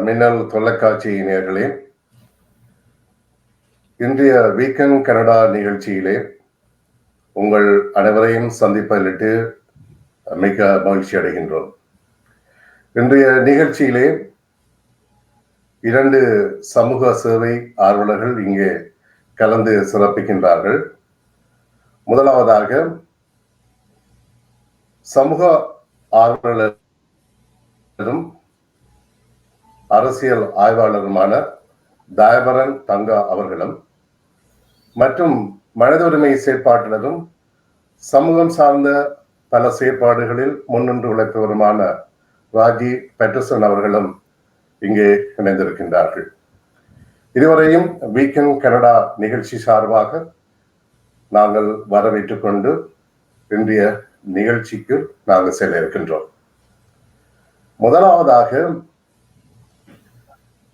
மின்னல் தொலைக்காட்சி நேயர்களே, இன்றைய வீக்கெண்ட் கனடா நிகழ்ச்சியிலே உங்கள் அனைவரையும் சந்திப்பதிலிட்டு மிக மகிழ்ச்சி அடைகின்றோம். இன்றைய நிகழ்ச்சியிலே 2 சமூக சேவை ஆர்வலர்கள் இங்கே கலந்து சிறப்பிக்கின்றார்கள். முதலாவதாக சமூக ஆர்வலரும் அரசியல் ஆய்வாளருமான தயபரன் தங்கா அவர்களும், மற்றும் மனித உரிமை செயற்பாட்டாளரும் சமூகம் சார்ந்த பல செயற்பாடுகளில் முன்னின்று உழைப்பவருமான ராஜி பெட்டர்சன் அவர்களும் இங்கே இணைந்திருக்கின்றார்கள். இதுவரையும் வீக்கெண்ட் கனடா நிகழ்ச்சி சார்பாக நாங்கள் வரவேற்றுக் கொண்டு இன்றைய நிகழ்ச்சிக்கு நாங்கள் செல்ல இருக்கின்றோம். முதலாவதாக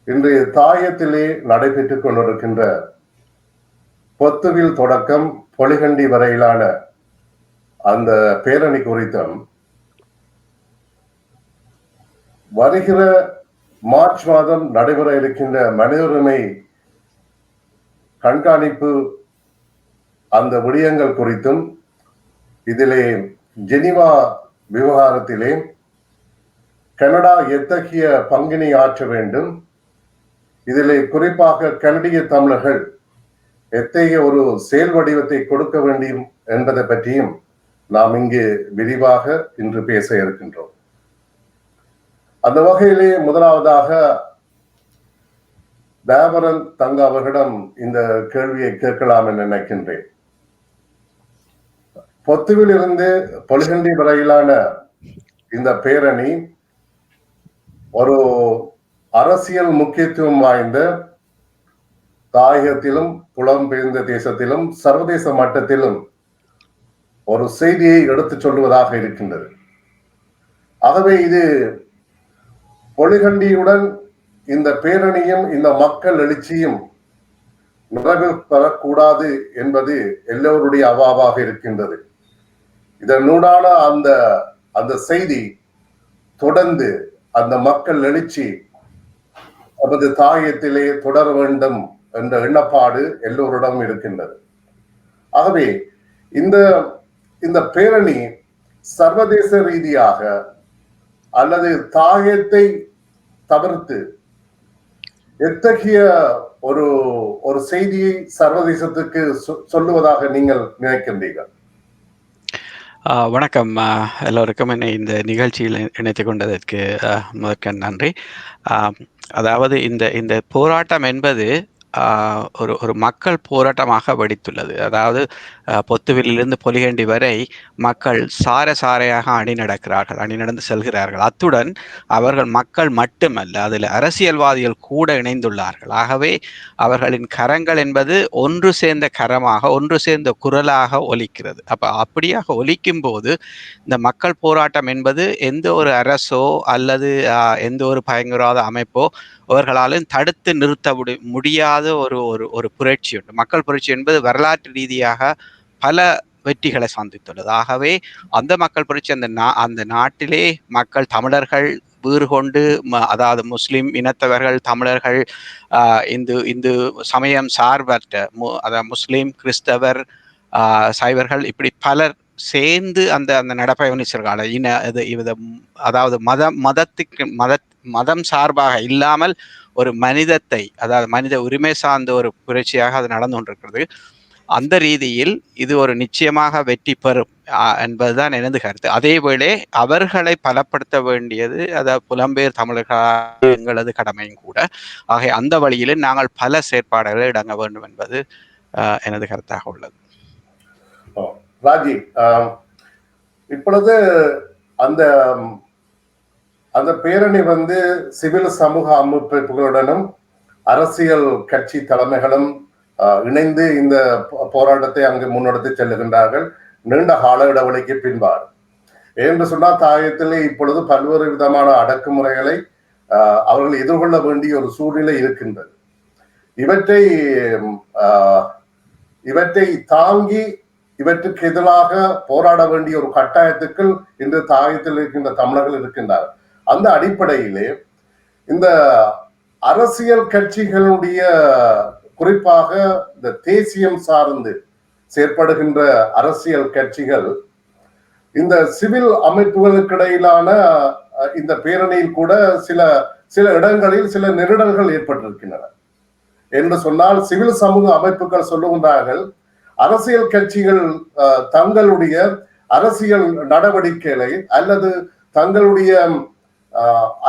இன்றைய தாயத்திலே நடைபெற்றுக் கொண்டிருக்கின்ற பொத்துவில் தொடக்கம் பொலிகண்டி வரையிலான அந்த பேரணி குறித்தும், வருகிற மார்ச் மாதம் நடைபெற இருக்கின்ற மனித உரிமை கண்காணிப்பு அந்த விடயங்கள் குறித்தும், இதிலே ஜெனீவா விவகாரத்திலே கனடா எத்தகைய பங்கினை ஆற்ற வேண்டும், இதிலே குறிப்பாக கனடிய தமிழர்கள் எத்தகைய ஒரு செயல் வடிவத்தை கொடுக்க வேண்டும் என்பதை பற்றியும் நாம் இங்கு விரிவாக இன்று பேச இருக்கின்றோம். அந்த வகையிலே முதலாவதாக தயபரன் தங்கா அவர்களிடம் இந்த கேள்வியை கேட்கலாம் என்று நினைக்கின்றேன். பொத்துவில் இருந்து பொலிகண்டி வரையிலான இந்த பேரணி ஒரு அரசியல் முக்கியத்துவம் வாய்ந்த, தாயகத்திலும் புலம்பெயர்ந்த தேசத்திலும் சர்வதேச மட்டத்திலும் ஒரு செய்தியை எடுத்துச் சொல்வதாக இருக்கின்றது. ஆகவே இது பொலிகண்டியுடன் இந்த பேரணியும் இந்த மக்கள் எழுச்சியும் நிறைவு பெறக்கூடாது என்பது எல்லோருடைய அவாவாக இருக்கின்றது. இதனூடான அந்த செய்தி தொடர்ந்து அந்த மக்கள் எழுச்சி நமது தாயத்திலே தொடர வேண்டும் என்ற எண்ணப்பாடு எல்லோரிடம் இருக்கின்றது. ஆகவே இந்த பேரணி சர்வதேச ரீதியாக அல்லது தாயத்தை தவிர்த்து எத்தகைய ஒரு செய்தியை சர்வதேசத்துக்கு சொல்லுவதாக நீங்கள் நினைக்கின்றீர்கள்? வணக்கம் எல்லோருக்கும். என்னை இந்த நிகழ்ச்சியில் இணைத்துக் கொண்டதற்கு முதற்க நன்றி. அதாவது இந்த போராட்டம் என்பது ஒரு மக்கள் போராட்டமாக வெடித்துள்ளது. அதாவது பொத்துவிலிருந்து பொலிகண்டி வரை மக்கள் சாரையாக அணிநடந்து செல்கிறார்கள். அத்துடன் அவர்கள் மக்கள் மட்டுமல்ல, அதில் அரசியல்வாதிகள் கூட இணைந்துள்ளார்கள். ஆகவே அவர்களின் கரங்கள் என்பது ஒன்று சேர்ந்த கரமாக, ஒன்று சேர்ந்த குரலாக ஒலிக்கிறது. அப்படியாக ஒலிக்கும் போது இந்த மக்கள் போராட்டம் என்பது எந்த ஒரு அரசோ அல்லது எந்த ஒரு பயங்கரவாத அமைப்போ அவர்களாலும் தடுத்து நிறுத்த முடியாத ஒரு புரட்சி உண்டு. மக்கள் புரட்சி என்பது வரலாற்று ரீதியாக பல வெற்றிகளை சந்தித்துள்ளது. ஆகவே அந்த மக்கள் புரட்சி அந்த நாட்டிலே மக்கள், தமிழர்கள் வீறு கொண்டு, அதாவது முஸ்லிம் இனத்தவர்கள், தமிழர்கள், இந்து சமயம் சார்பற்ற, அதாவது முஸ்லிம், கிறிஸ்தவர், சைவர்கள், இப்படி பலர் சேர்ந்து அந்த நடைபயணிச்சிருக்காங்க. அதாவது மதம் சார்பாக இல்லாமல் ஒரு மனிதத்தை, அதாவது மனித உரிமை சார்ந்த ஒரு புரட்சியாக அது நடந்து கொண்டிருக்கிறது. அந்த ரீதியில் இது ஒரு நிச்சயமாக வெற்றி பெறும் என்பதுதான் எனது கருத்து. அதேவேளை அவர்களை பலப்படுத்த வேண்டியது, அதாவது புலம்பெயர் தமிழர்கள் எங்களது கடமையும் கூட. ஆக அந்த வழியில் நாங்கள் பல செயற்பாடுகளை இடங்க வேண்டும் என்பது எனது கருத்தாக உள்ளது. ராஜி, இப்பொழுது அந்த பேரணி சிவில் சமூக அமைப்புகளுடனும் அரசியல் கட்சி தலைமைகளும் இணைந்து இந்த போராட்டத்தை அங்கு முன்னெடுத்து செல்லுகின்றார்கள், நீண்ட கால இடைவெளிக்கு பின்பாடு. என்று சொன்னால் தாயத்திலே இப்பொழுது பல்வேறு விதமான அடக்குமுறைகளை அவர்கள் எதிர்கொள்ள வேண்டிய ஒரு சூழ்நிலை இருக்கின்றது. இவற்றை தாங்கி இவற்றுக்கு எதிராக போராட வேண்டிய ஒரு கட்டாயத்துக்குள் இந்த தாயத்தில் இருக்கின்ற தமிழர்கள் இருக்கின்றார். அந்த அடிப்படையிலே இந்த அரசியல் கட்சிகளுடைய குறிப்பாக இந்த தேசியம் சார்ந்து செயற்படுகின்ற அரசியல் கட்சிகள் இந்த சிவில் அமைப்புகளுக்கு இடையிலான இந்த பேரணியில் கூட சில சில இடங்களில் சில நெருடல்கள் ஏற்பட்டிருக்கின்றன என்று சொன்னால் சிவில் சமூக அமைப்புகள் சொல்லுகின்றார்கள் அரசியல் கட்சிகள் தங்களுடைய அரசியல் நடவடிக்கைகளை அல்லது தங்களுடைய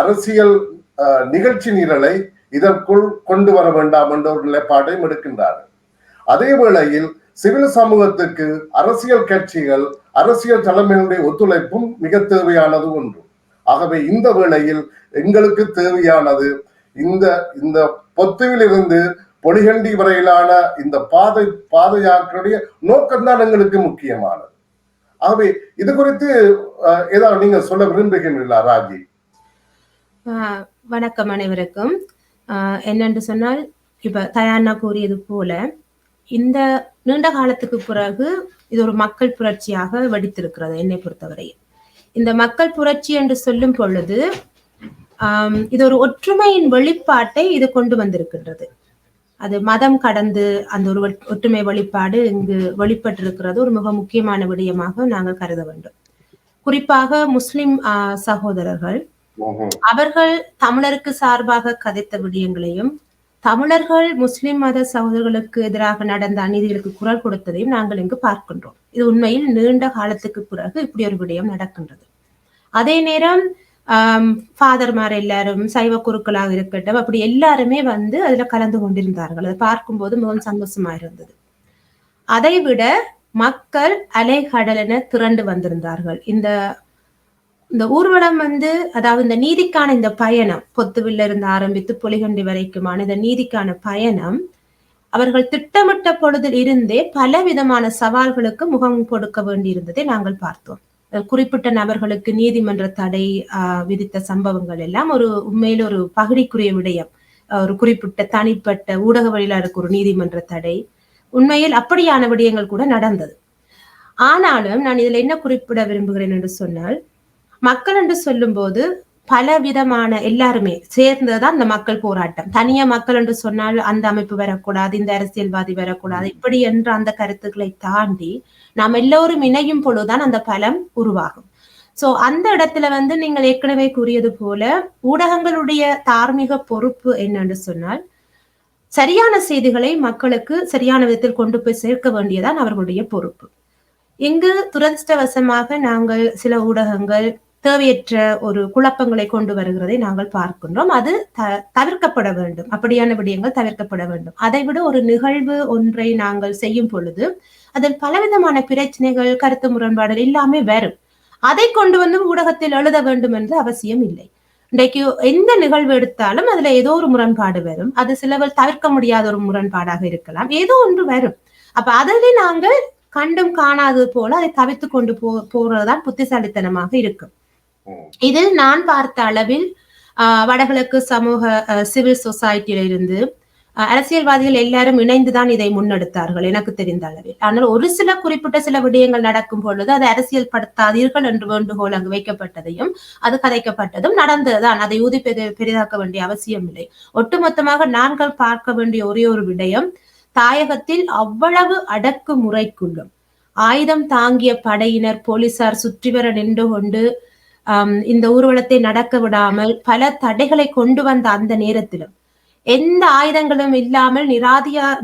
அரசியல் நிகழ்ச்சி நிரலை இதற்குள் கொண்டு வர வேண்டாம் என்ற ஒரு நிலைப்பாட்டையும் எடுக்கின்றார்கள். அதே வேளையில் சிவில் சமூகத்துக்கு அரசியல் கட்சிகள் அரசியல் தலைமையுடைய ஒத்துழைப்பும் மிக தேவையானது ஒன்று. ஆகவே இந்த வேளையில் எங்களுக்கு தேவையானது இந்த இந்த பொத்துவிலிருந்து பொலிகண்டி வரையிலான இந்த பாதையாக்களுடைய நோக்கம்தான் எங்களுக்கு முக்கியமானது. ஆகவே இது குறித்து ஏதாவது நீங்க சொல்ல விரும்புகின்றீர்களா ராஜி? வணக்கம் அனைவருக்கும். என்னென்று சொன்னால், இப்ப தயானா கூறியது போல இந்த நீண்ட காலத்துக்கு பிறகு இது ஒரு மக்கள் புரட்சியாக வெடித்திருக்கிறது. என்னை பொறுத்தவரை இந்த மக்கள் புரட்சி என்று சொல்லும் பொழுது இது ஒரு ஒற்றுமையின் வெளிப்பாட்டை இது கொண்டு வந்திருக்கின்றது. அது மதம் கடந்து அந்த ஒரு ஒற்றுமை வெளிப்பாடு இங்கு வெளிப்பட்டிருக்கிறது. ஒரு மிக முக்கியமான விடயமாக நாங்கள் கருத வேண்டும். குறிப்பாக முஸ்லிம் சகோதரர்கள் அவர்கள் தமிழருக்கு சார்பாக கதைத்த விடயங்களையும் தமிழர்கள் முஸ்லிம் மத சகோதரர்களுக்கு எதிராக நடந்த அநீதிகளுக்கு குரல் கொடுத்ததையும் நாங்கள் இங்கு பார்க்கின்றோம். இது உண்மையில் நீண்ட காலத்துக்கு பிறகு இப்படி ஒரு விடயம் நடக்கின்றது. அதே நேரம் ஃபாதர்மார் எல்லாரும் சைவ குருக்களாக இருக்கட்டும் அப்படி எல்லாருமே வந்து அதுல கலந்து கொண்டிருந்தார்கள். அதை பார்க்கும்போது மிகவும் சந்தோஷமா இருந்தது. அதை விட மக்கள் அலைகடலென திரண்டு வந்திருந்தார்கள். இந்த ஊர்வலம் வந்து அதாவது இந்த நீதிக்கான இந்த பயணம் பொத்துவில்ல இருந்து ஆரம்பித்து பொலிகண்டி வரைக்குமான இந்த நீதிக்கான பயணம் அவர்கள் திட்டமிட்ட பொழுதில் இருந்தே பல விதமான சவால்களுக்கு முகம் கொடுக்க வேண்டியிருந்ததை நாங்கள் பார்த்தோம். குறிப்பிட்ட நபர்களுக்கு நீதிமன்ற தடை விதித்த சம்பவங்கள் எல்லாம் ஒரு உண்மையில் ஒரு பகுதிக்குரிய விடயம். ஒரு குறிப்பிட்ட தனிப்பட்ட ஊடக வழியிலாருக்கு ஒரு நீதிமன்ற தடை, உண்மையில் அப்படியான விடயங்கள் கூட நடந்தது. ஆனாலும் நான் இதுல என்ன குறிப்பிட விரும்புகிறேன் என்று சொன்னால், மக்கள் என்று சொல்லும் போது பல விதமான எல்லாருமே சேர்ந்ததுதான் இந்த மக்கள் போராட்டம். தனியா மக்கள் என்று சொன்னால் அந்த அமைப்பு வரக்கூடாது, இந்த அரசியல்வாதி வரக்கூடாது, இப்படி என்ற அந்த கருத்துக்களை தாண்டி நாம் எல்லோரும் இணையும் பொழுதுதான் அந்த பலம் உருவாகும். சோ அந்த இடத்துல வந்து நீங்கள் ஏற்கனவே கூறியது போல ஊடகங்களுடைய தார்மீக பொறுப்பு என்னன்னு சொன்னால், சரியான செய்திகளை மக்களுக்கு சரியான விதத்தில் கொண்டு போய் சேர்க்க வேண்டியதான் அவர்களுடைய பொறுப்பு. இங்கு துரதிருஷ்டவசமாக நாங்கள் சில ஊடகங்கள் தேவையற்ற ஒரு குழப்பங்களை கொண்டு வருகிறதை நாங்கள் பார்க்கின்றோம். அது தவிர்க்கப்பட வேண்டும். அப்படியான விடயங்கள் தவிர்க்கப்பட வேண்டும். அதை விட ஒரு நிகழ்வு ஒன்றை நாங்கள் செய்யும் பொழுது அதில் பலவிதமான பிரச்சனைகள், கருத்து முரண்பாடுகள் எல்லாமே வரும். அதை கொண்டு வந்து ஊடகத்தில் எழுத வேண்டும் என்று அவசியம் இல்லை. இன்றைக்கு எந்த நிகழ்வு எடுத்தாலும் அதுல ஏதோ ஒரு முரண்பாடு வரும். அது சிலவர் தவிர்க்க முடியாத ஒரு முரண்பாடாக இருக்கலாம், ஏதோ ஒன்று வரும். அப்ப அதிலே நாங்கள் கண்டும் காணாதது போல அதை தவிர்த்து கொண்டு போறதுதான் புத்திசாலித்தனமாக இருக்கும். இதில் நான் பார்த்த அளவில் வடகிழக்கு சமூக சிவில் சொசைட்டியில இருந்து அரசியல்வாதிகள் எல்லாரும் இணைந்துதான் இதை முன்னெடுத்தார்கள் எனக்கு தெரிந்த அளவில். ஆனால் ஒரு சில குறிப்பிட்ட சில விடயங்கள் நடக்கும் பொழுது அதை அரசியல் படுத்தாதீர்கள் என்று வேண்டுகோள் அங்கு வைக்கப்பட்டதையும் அது கதைக்கப்பட்டதும் நடந்ததுதான். அதை ஊதி பெரிதாக்க வேண்டிய அவசியம் இல்லை. ஒட்டுமொத்தமாக நாங்கள் பார்க்க வேண்டிய ஒரே ஒரு விடயம், தாயகத்தில் அவ்வளவு அடக்கு முறைக்குள்ளும் ஆயுதம் தாங்கிய படையினர் போலீசார் சுற்றி வர நின்று கொண்டு இந்த ஊர்வலத்தை நடக்க விடாமல் பல தடைகளை கொண்டு வந்த அந்த நேரத்திலும் எந்த ஆயுதங்களும் இல்லாமல்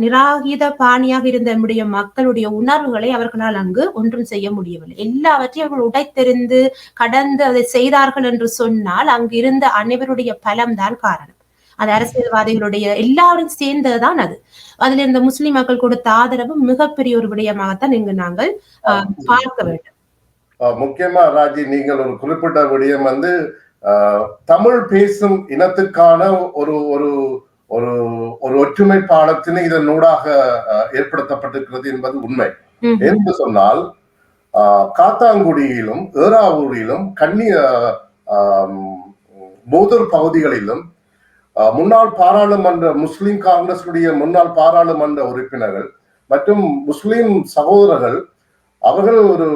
நிராயுத பாணியாக இருந்த நம்முடைய மக்களுடைய உணர்வுகளை அவர்களால் அங்கு ஒன்றும் செய்ய முடியவில்லை. எல்லாவற்றையும் அவர்கள் உடைத்தெறிந்து கடந்து அதை செய்தார்கள் என்று சொன்னால் அங்கு இருந்த அனைவருடைய பலம்தான் காரணம். அது அரசியல்வாதிகளுடைய எல்லாரும் சேர்ந்ததுதான் அது. அதுல இருந்த முஸ்லிம் மக்கள் கொடுத்த ஆதரவு மிகப்பெரிய ஒரு விடயமாகத்தான் இங்கு நாங்கள் பார்க்க வேண்டும். முக்கியமா ராஜி, நீங்கள் ஒரு குறிப்பிட்ட விடயம் வந்து தமிழ் பேசும் இனத்துக்கான ஒரு ஒரு ஒரு ஒரு ஒற்றுமை பாடத்தினை இதனூடாக ஏற்படுத்தப்பட்டிருக்கிறது என்பது உண்மை. என்று சொன்னால் காத்தாங்குடியிலும் ஏறாவூரிலும் மூதூர் பகுதிகளிலும் முன்னாள் பாராளுமன்ற முஸ்லிம் காங்கிரசுடைய முன்னாள் பாராளுமன்ற உறுப்பினர்கள் மற்றும் முஸ்லிம் சகோதரர்கள் அவர்கள் ஒரு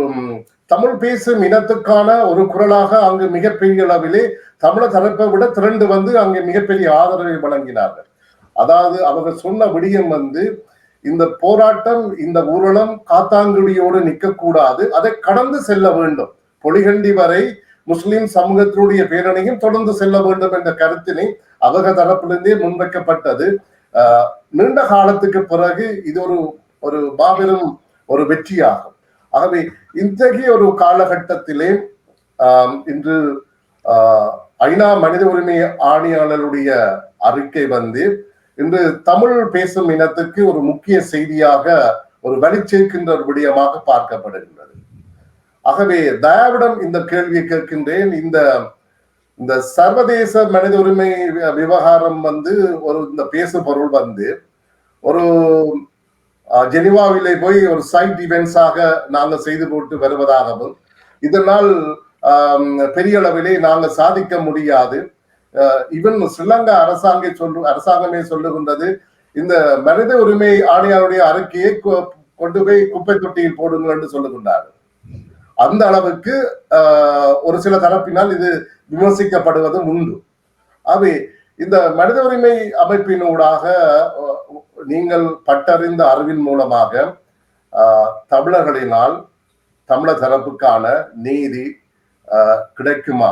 தமிழ் பேசும் இனத்துக்கான ஒரு குரலாக அங்கு மிகப்பெரிய அளவிலே தமிழர் தரப்பை விட திரண்டு வந்து அங்கே மிகப்பெரிய ஆதரவை வழங்கினார்கள். அதாவது அவர்கள் சொன்ன விடயம் வந்து இந்த போராட்டம், இந்த ஊர்வலம் காத்தாங்குடியோடு நிற்கக்கூடாது, அதை கடந்து செல்ல வேண்டும், பொலிகண்டி வரை முஸ்லிம் சமூகத்தினுடைய பேரணியும் தொடர்ந்து செல்ல வேண்டும் என்ற கருத்தினை அவர்கள் தரப்பிலிருந்தே முன்வைக்கப்பட்டது. நீண்ட காலத்துக்கு பிறகு இது ஒரு மாபெரும் ஒரு வெற்றியாகும். ஆகவே இத்தகைய ஒரு காலகட்டத்திலே இன்று ஐநா மனித உரிமை ஆணையாளருடைய அறிக்கை வந்து இன்று தமிழ் பேசும் இனத்துக்கு ஒரு முக்கிய செய்தியாக ஒரு வலிச்சேர்க்கின்ற ஒரு விடயமாக பார்க்கப்படுகின்றது. ஆகவே தயாவிடம் இந்த கேள்வியை கேட்கின்றேன். இந்த சர்வதேச மனித உரிமை விவகாரம் வந்து இந்த பேசு பொருள் வந்து ஒரு ஜெனிவாவிலே போய் ஒரு சைட் இவெண்ட்ஸாக நாங்கள் செய்து போட்டு வருவதாகவும், இதனால் பெரிய அளவிலே நாங்கள் சாதிக்க முடியாது. ஈவன் ஸ்ரீலங்கா அரசாங்கமே சொல்லுகின்றது, இந்த மனித உரிமை ஆணையாளருடைய அறிக்கையை கொண்டு போய் குப்பை தொட்டியில் போடுங்கள் என்று சொல்லுகின்றார்கள். அந்த அளவுக்கு ஒரு சில தரப்பினால் இது விமர்சிக்கப்படுவதும் உண்டு. ஆகவே இந்த மனித உரிமை அமைப்பினூடாக நீங்கள் பட்டறிந்த அறிவின் மூலமாக தமிழர்களினால் தமிழர் தரப்புக்கான நீதி கிடைக்குமா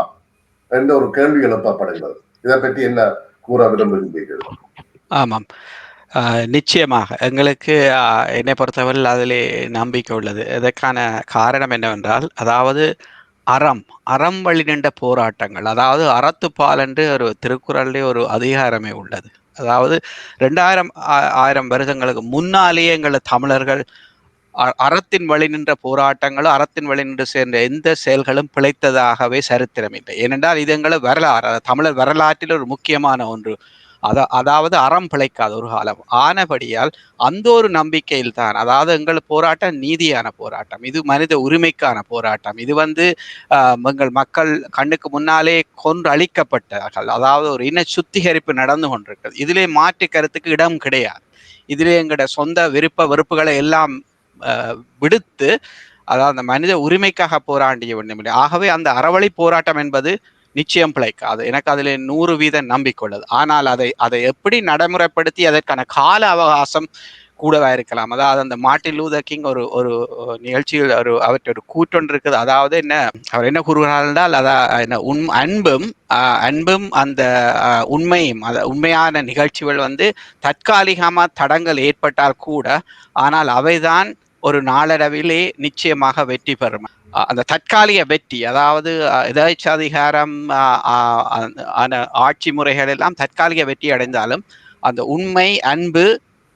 என்ற ஒரு கேள்வி எழுப்பப்படுகிறது. இதை பற்றி என்ன கூற விரும்புகின்றீர்கள்? ஆமாம், நிச்சயமாக எங்களுக்கு என்னை பொறுத்தவரையில் அதிலே நம்பிக்கை உள்ளது. இதற்கான காரணம் என்னவென்றால், அதாவது அறம் வழி நின்ற போராட்டங்கள், அதாவது அறத்துப்பால் என்று ஒரு திருக்குறளிலே ஒரு அதிகாரமே உள்ளது. அதாவது 2000 வருடங்களுக்கு முன்னாலேயே எங்கள் தமிழர்கள் அறத்தின் வழி நின்ற போராட்டங்களும் அறத்தின் வழி நின்று சேர்ந்த எந்த செயல்களும் பிழைத்ததாகவே சரித்திரம் இல்லை. ஏனென்றால் இது எங்களை வரலாறு, தமிழர் வரலாற்றில் ஒரு முக்கியமான ஒன்று. அதாவது அறம் பிழைக்காத ஒரு காலம் ஆனபடியால் அந்த ஒரு நம்பிக்கையில் தான், அதாவது எங்கள் போராட்டம் நீதியான போராட்டம், இது மனித உரிமைக்கான போராட்டம், இது வந்து எங்கள் மக்கள் கண்ணுக்கு முன்னாலே கொன்று அழிக்கப்பட்டார்கள், அதாவது ஒரு இன சுத்திகரிப்பு நடந்து கொண்டிருக்கிறது. இதிலே மாற்று கருத்துக்கு இடம் கிடையாது. இதிலே எங்களோட சொந்த விருப்ப வெறுப்புகளை எல்லாம் விடுத்து, அதாவது அந்த மனித உரிமைக்காக போராடிய வேண்டும். ஆகவே அந்த அறவழி போராட்டம் என்பது நிச்சயம் பிழைக்காது. எனக்கு அதில் 100% நம்பிக்கை உள்ளது. ஆனால் அதை எப்படி நடைமுறைப்படுத்தி அதற்கான கால அவகாசம் கூடவா இருக்கலாம். அதாவது அந்த மார்ட்டின் லூதர் கிங் ஒரு நிகழ்ச்சியில் அவற்றை ஒரு கூற்றொன்று இருக்குது. அதாவது அவர் என்ன கூறுகிறார் என்றால், என்ன அன்பும் அந்த உண்மையும், உண்மையான நிகழ்ச்சிகள் வந்து தற்காலிகமா தடங்கள் ஏற்பட்டால் கூட, ஆனால் அவைதான் ஒரு நாளடைவிலே நிச்சயமாக வெற்றி பெறும். அந்த தற்காலிக வெற்றி, அதாவது எதாச்சாதிகாரம் ஆட்சி முறைகள் எல்லாம் தற்காலிக வெற்றி அடைந்தாலும் அந்த உண்மை அன்பு